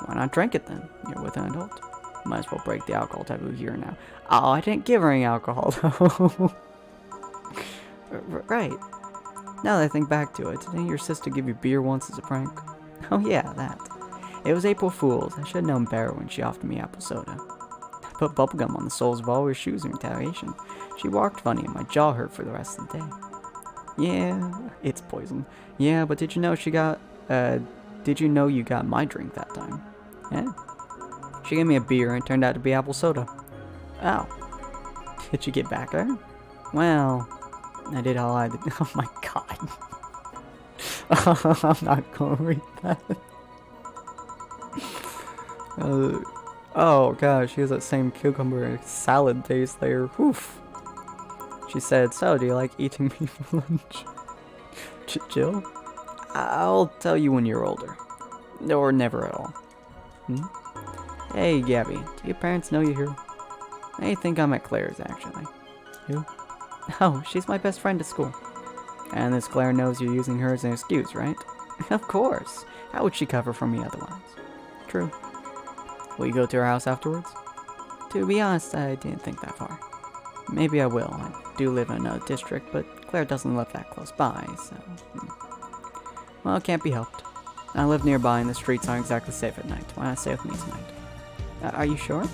Why not drink it then? You're with an adult. Might as well break the alcohol taboo here now. Oh, I didn't give her any alcohol though. Right. Now that I think back to it, didn't your sister give you beer once as a prank? Oh yeah, that. It was April Fool's. I should have known better when she offered me apple soda. I put bubblegum on the soles of all her shoes in retaliation. She walked funny and my jaw hurt for the rest of the day. Yeah, it's poison. Yeah, but did you know you got my drink that time? Yeah. She gave me a beer and it turned out to be apple soda. Oh. Did you get back at her? Well, I did all I did. Oh my god. I'm not gonna read that. Oh gosh, she has that same cucumber salad taste there. Oof. She said, so do you like eating me for lunch? Jill? I'll tell you when you're older. Or never at all. Hey, Gabby, do your parents know you're here? I think I'm at Claire's, actually. Who? Oh, she's my best friend at school. And this Claire knows you're using her as an excuse, right? Of course. How would she cover for me otherwise? True. Will you go to her house afterwards? To be honest, I didn't think that far. Maybe I will. I do live in a district, but Claire doesn't live that close by, so... Well, it can't be helped. I live nearby and the streets aren't exactly safe at night. Why not stay with me tonight? Are you sure?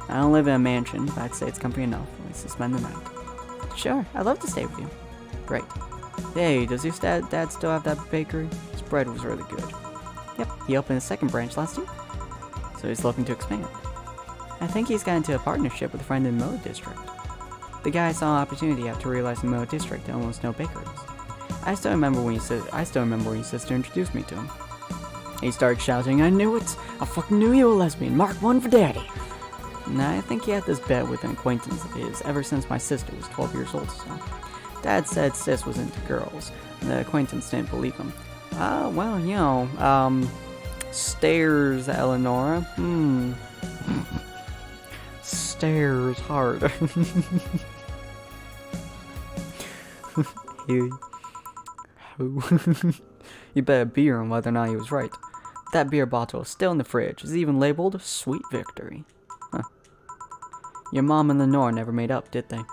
I don't live in a mansion, but I'd say it's company enough, at least to spend the night. Sure, I'd love to stay with you. Great. Hey, does your dad still have that bakery? His bread was really good. Yep, he opened a second branch last year. So he's looking to expand. I think he's got into a partnership with a friend in the Mo District. The guy saw an opportunity after realizing the Mo District had almost no bakeries. I still remember when your sister introduced me to him. He started shouting, "I knew it! I fucking knew you were a lesbian! Mark 1 for daddy!" Now, I think he had this bet with an acquaintance of his ever since my sister was 12 years old, so... Dad said sis was into girls, and the acquaintance didn't believe him. Well, you know, stairs, Eleonora. Stairs hard. You better beer on whether or not he was right. That beer bottle is still in the fridge. It's even labeled Sweet Victory. Huh. Your mom and Lenore never made up, did they?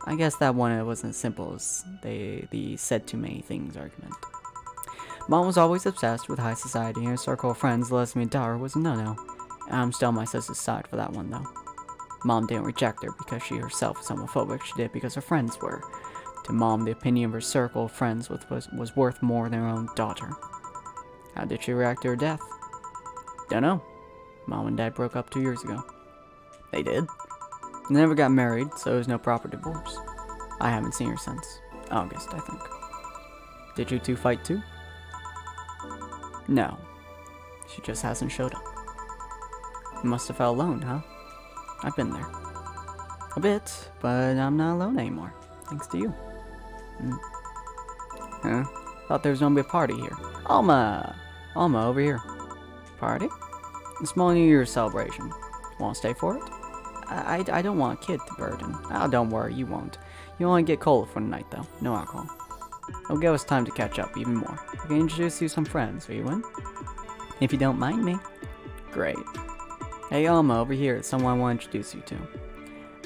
I guess that one wasn't as simple as the said too many things argument. Mom was always obsessed with high society, and her circle of friends, the lesbian daughter, was a no-no. I'm still on my sister's side for that one, though. Mom didn't reject her because she herself was homophobic, she did it because her friends were. To Mom, the opinion of her circle of friends was worth more than her own daughter. How did she react to her death? Dunno. Mom and Dad broke up 2 years ago. They did? They never got married, so there was no proper divorce. I haven't seen her since. August, I think. Did you two fight too? No. She just hasn't showed up. You must have felt alone, huh? I've been there. A bit, but I'm not alone anymore. Thanks to you. Huh? Thought there was gonna be a party here. Alma! Alma, over here. Party? A small New Year's celebration. Wanna stay for it? I don't want a kid to burden. Oh, don't worry, you won't. You only get cola for the night, though. No alcohol. It'll give us time to catch up even more. I can introduce you to some friends. Are you in? If you don't mind me. Great. Hey, Alma, over here. Someone I want to introduce you to.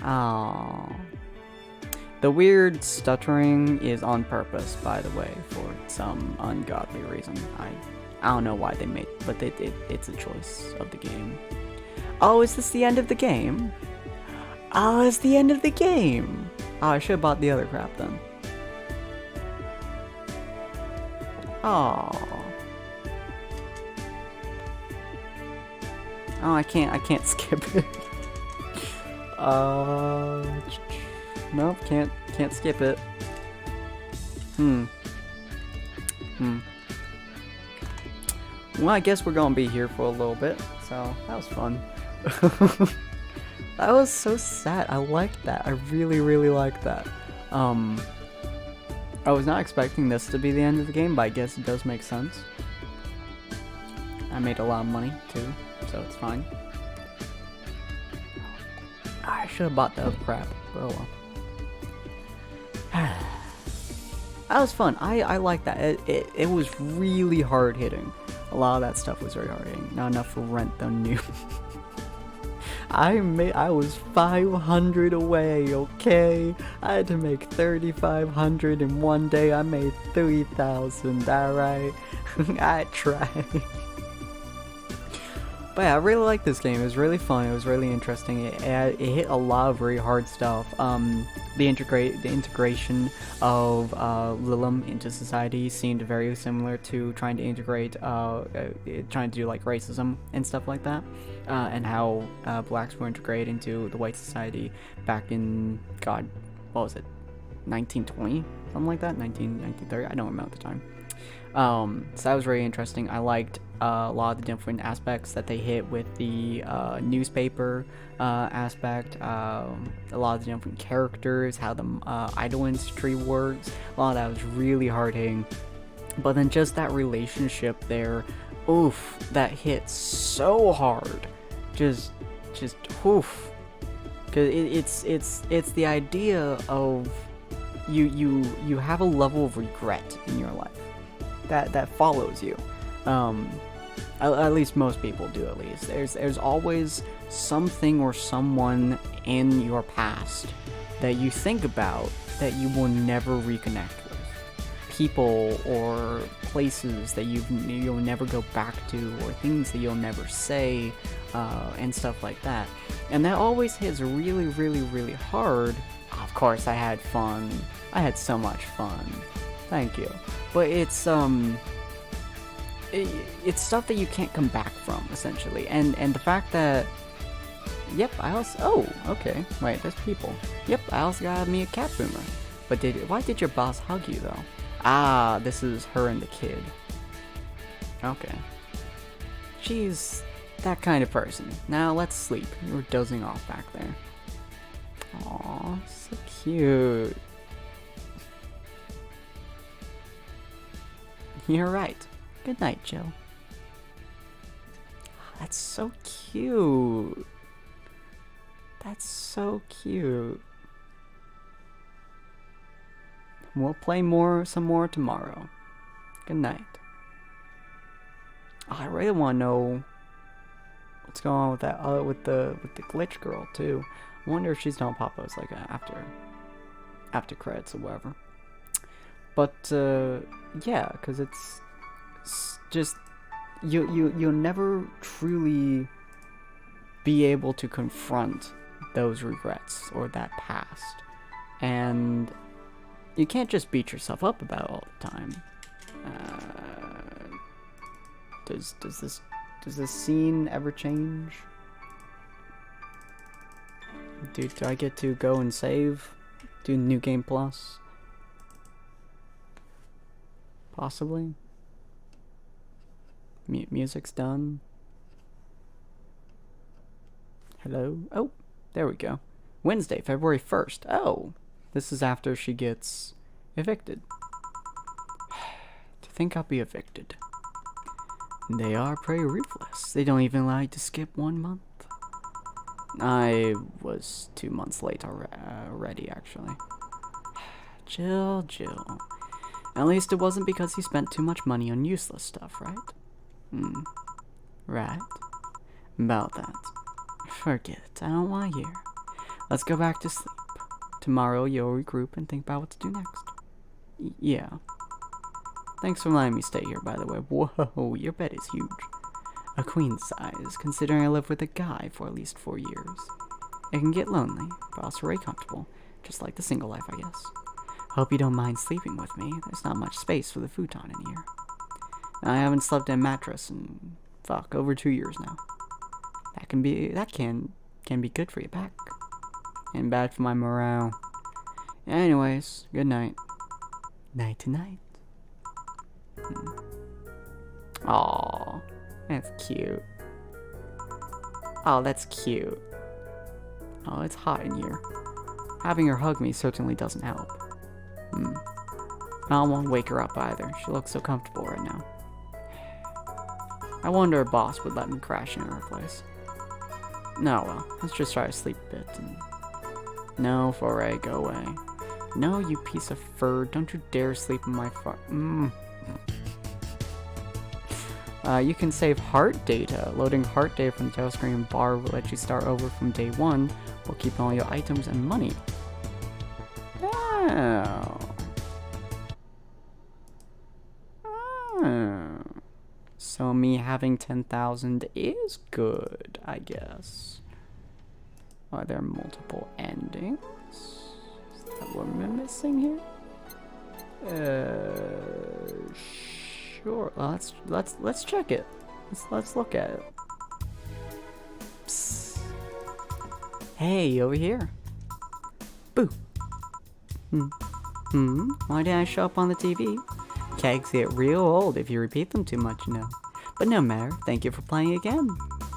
Aww. The weird stuttering is on purpose, by the way, for some ungodly reason. I don't know why they made, but it's a choice of the game. Oh, is this the end of the game? Oh, it's the end of the game. Oh, I should have bought the other crap then. Oh. Oh, I can't skip it. Nope, can't skip it. Well, I guess we're gonna be here for a little bit, so that was fun. That was so sad. I liked that. I really, really liked that. I was not expecting this to be the end of the game, but I guess it does make sense. I made a lot of money, too, so it's fine. I should have bought the other crap, but oh well. That was fun. I liked that. It was really hard-hitting. A lot of that stuff was very hard-hitting. Not enough for rent, though, new. I was 500 away, okay? I had to make 3,500 in one day. I made 3,000, alright? I tried. But yeah, I really liked this game. It was really fun. It was really interesting. It hit a lot of very hard stuff. The integration of Lilim into society seemed very similar to trying to integrate, trying to do like racism and stuff like that, and how blacks were integrated into the white society back in, God, what was it, 1920? Something like that? 1930? I don't remember the time. So that was very interesting. I liked a lot of the different aspects that they hit with the newspaper aspect, a lot of the different characters, how the idol industry works. A lot of that was really hard hitting. But then just that relationship there, oof, that hits so hard. Just oof. Cause it's the idea of you have a level of regret in your life that follows you. At least most people do. At least there's always something or someone in your past that you think about that you will never reconnect with. People or places that you'll never go back to, or things that you'll never say, and stuff like that. And that always hits really, really, really hard. Of course, I had fun. I had so much fun. Thank you. But it's stuff that you can't come back from, essentially. And the fact that, yep, I also, oh, okay, wait, there's people. Yep, I also got me a cat boomer. But why did your boss hug you, though? Ah, this is her and the kid. Okay. She's that kind of person. Now let's sleep. You were dozing off back there. Aw, so cute. You're right. Good night, Jill. That's so cute. That's so cute. We'll play some more tomorrow. Good night. Oh, I really want to know what's going on with that with the glitch girl too. I wonder if she's not pop ups like after credits or whatever. But yeah, because it's just you'll never truly be able to confront those regrets or that past, and you can't just beat yourself up about it all the time. Does this scene ever change? Do I get to go and save? Do New Game Plus? Possibly. Music's done. Hello? Oh, there we go. Wednesday, February 1st. Oh, this is after she gets evicted. To think I'll be evicted. They are pretty ruthless. They don't even allow you to skip 1 month. I was 2 months late already, actually. Jill. At least it wasn't because he spent too much money on useless stuff, right? Right. About that. Forget it. I don't want to hear. Let's go back to sleep. Tomorrow you'll regroup and think about what to do next. Yeah. Thanks for letting me stay here, by the way. Whoa, your bed is huge. A queen size, considering I lived with a guy for at least 4 years. It can get lonely, but also very comfortable. Just like the single life, I guess. Hope you don't mind sleeping with me. There's not much space for the futon in here. I haven't slept in a mattress in, over 2 years now. That can be good for your back. And bad for my morale. Anyways, good night. Night to night. Aww, that's cute. Oh, that's cute. Oh, it's hot in here. Having her hug me certainly doesn't help. I don't want to wake her up either. She looks so comfortable right now. I wonder if boss would let me crash in her place. No, well, let's just try to sleep a bit. No, Foray, go away. No, you piece of fur. Don't you dare sleep in my you can save heart data. Loading heart data from the title screen bar will let you start over from day 1 while keeping all your items and money. Oh. So me having 10,000 is good, I guess. Are there multiple endings? Is that what we're missing here? Sure. Well, let's check it. Let's look at it. Psst. Hey, over here. Boo. Why didn't I show up on the TV? Kegs get real old if you repeat them too much, you know. But no matter. Thank you for playing again.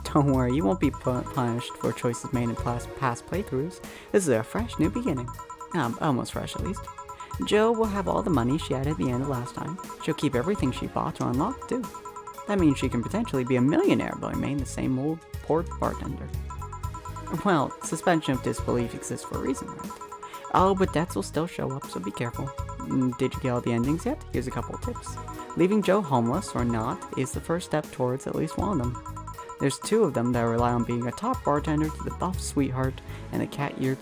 Don't worry, you won't be punished for choices made in past playthroughs. This is a fresh new beginning. Almost fresh, at least. Jill will have all the money she had at the end of last time. She'll keep everything she bought to unlock, too. That means she can potentially be a millionaire by remaining the same old poor bartender. Well, suspension of disbelief exists for a reason, right? Oh, but debts will still show up, so be careful. Did you get all the endings yet? Here's a couple of tips. Leaving Joe homeless, or not, is the first step towards at least one of them. There's 2 of them that rely on being a top bartender to the buff sweetheart and the cat-eared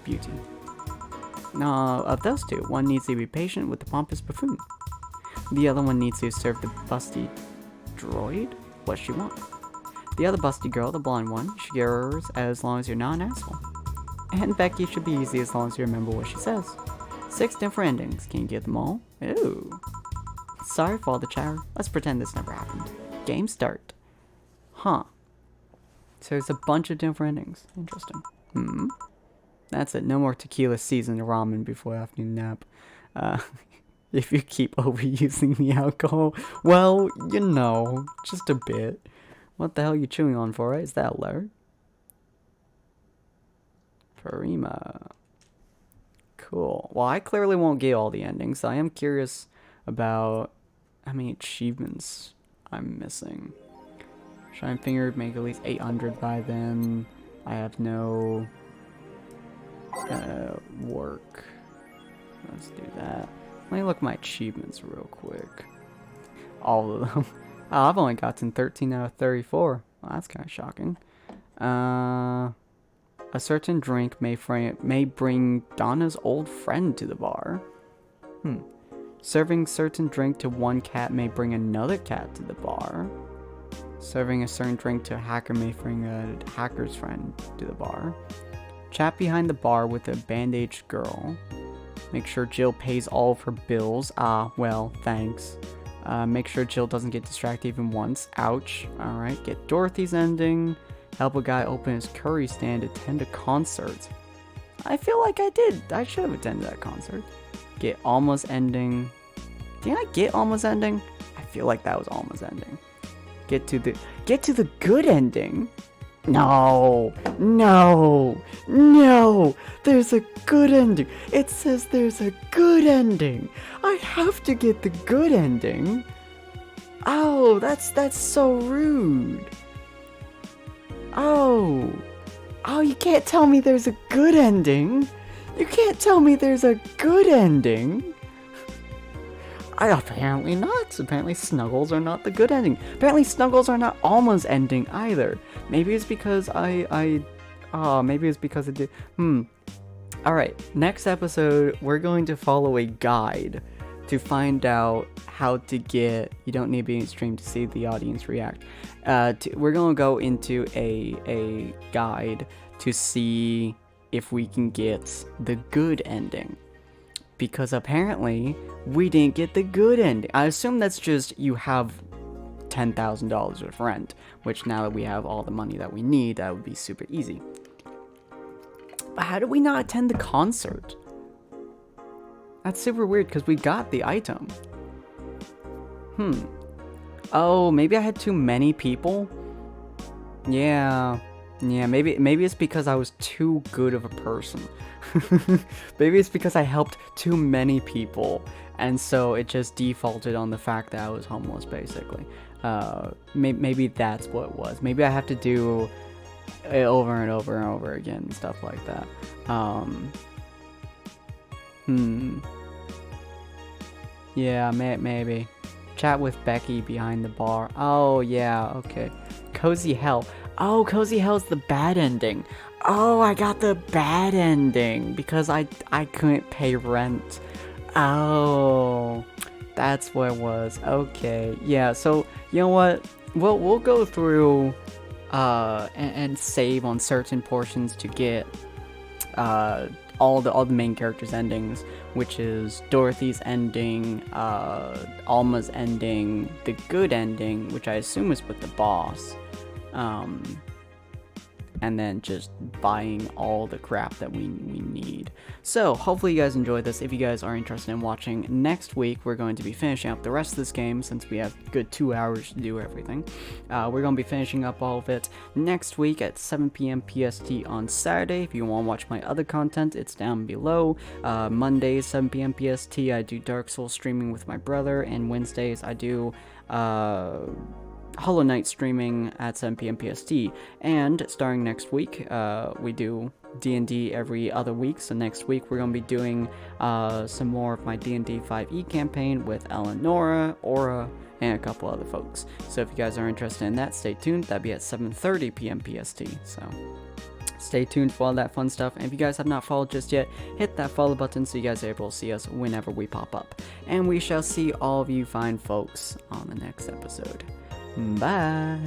beauty. Of those 2, one needs to be patient with the pompous buffoon. The other one needs to serve the busty droid what she wants. The other busty girl, the blonde one, should get hers as long as you're not an asshole. And Becky should be easy as long as you remember what she says. 6 different endings. Can you get them all? Ooh. Sorry for all the chatter. Let's pretend this never happened. Game start. Huh. So there's a bunch of different endings. Interesting. That's it. No more tequila seasoned ramen before afternoon nap. If you keep overusing the alcohol, well, you know, just a bit. What the hell are you chewing on for, right? Is that a letter? Prima. Cool. Well, I clearly won't get all the endings, so I am curious about how many achievements I'm missing. Shine Finger, make at least 800 by then. I have no work. Let's do that. Let me look at my achievements real quick. All of them. Oh, I've only gotten 13 out of 34. Well, that's kind of shocking. A certain drink may bring Donna's old friend to the bar. Serving certain drink to one cat may bring another cat to the bar. Serving a certain drink to a hacker may bring a hacker's friend to the bar. Chat behind the bar with a bandaged girl. Make sure Jill pays all of her bills. Ah, well, thanks. Make sure Jill doesn't get distracted even once. Ouch. Alright, get Dorothy's ending. Help a guy open his curry stand. Attend a concert. I feel like I did. I should have attended that concert. Get Alma's ending. Did I get Alma's ending? I feel like that was Alma's ending. Get to the good ending. No, there's a good ending. It says there's a good ending. I have to get the good ending. Oh, that's so rude. Oh, you can't tell me there's a good ending. You can't tell me there's a good ending. Apparently not. Apparently Snuggles are not the good ending. Apparently Snuggles are not Alma's ending either. Maybe it's because maybe it's because it did. Alright, next episode, we're going to follow a guide to find out how to get, you don't need to be in stream to see the audience react. We're going to go into a guide to see if we can get the good ending. Because apparently, we didn't get the good ending. I assume that's just you have $10,000 of rent, which now that we have all the money that we need, that would be super easy. But how did we not attend the concert? That's super weird because we got the item. Oh, maybe I had too many people? Yeah, maybe it's because I was too good of a person. Maybe it's because I helped too many people, and so it just defaulted on the fact that I was homeless, basically. Maybe that's what it was. Maybe I have to do it over and over and over again, and stuff like that. Yeah, maybe. Chat with Becky behind the bar. Oh, yeah, okay. Cozy Hell. Oh, Cozy Hell's the bad ending. Oh, I got the bad ending because I couldn't pay rent. Oh, that's what it was. Okay, yeah. So you know what? We'll go through and save on certain portions to get all the main characters' endings, which is Dorothy's ending, Alma's ending, the good ending, which I assume is with the boss. and then just buying all the crap that we need. So hopefully you guys enjoyed this. If you guys are interested in watching, next week we're going to be finishing up the rest of this game, since we have a good 2 hours to do everything. We're going to be finishing up all of it next week at 7 p.m. PST on Saturday. If you want to watch my other content, it's down below. Mondays 7 p.m. PST I do Dark Souls streaming with my brother, and Wednesdays I do Hollow Knight streaming at 7 p.m. PST. And starting next week, we do D&D every other week. So next week we're going to be doing some more of my D&D 5e campaign with Eleonora, Aura, and a couple other folks. So if you guys are interested in that, stay tuned. That'll be at 7:30 p.m. PST. So stay tuned for all that fun stuff. And if you guys have not followed just yet, hit that follow button so you guys are able to see us whenever we pop up. And we shall see all of you fine folks on the next episode. Bye!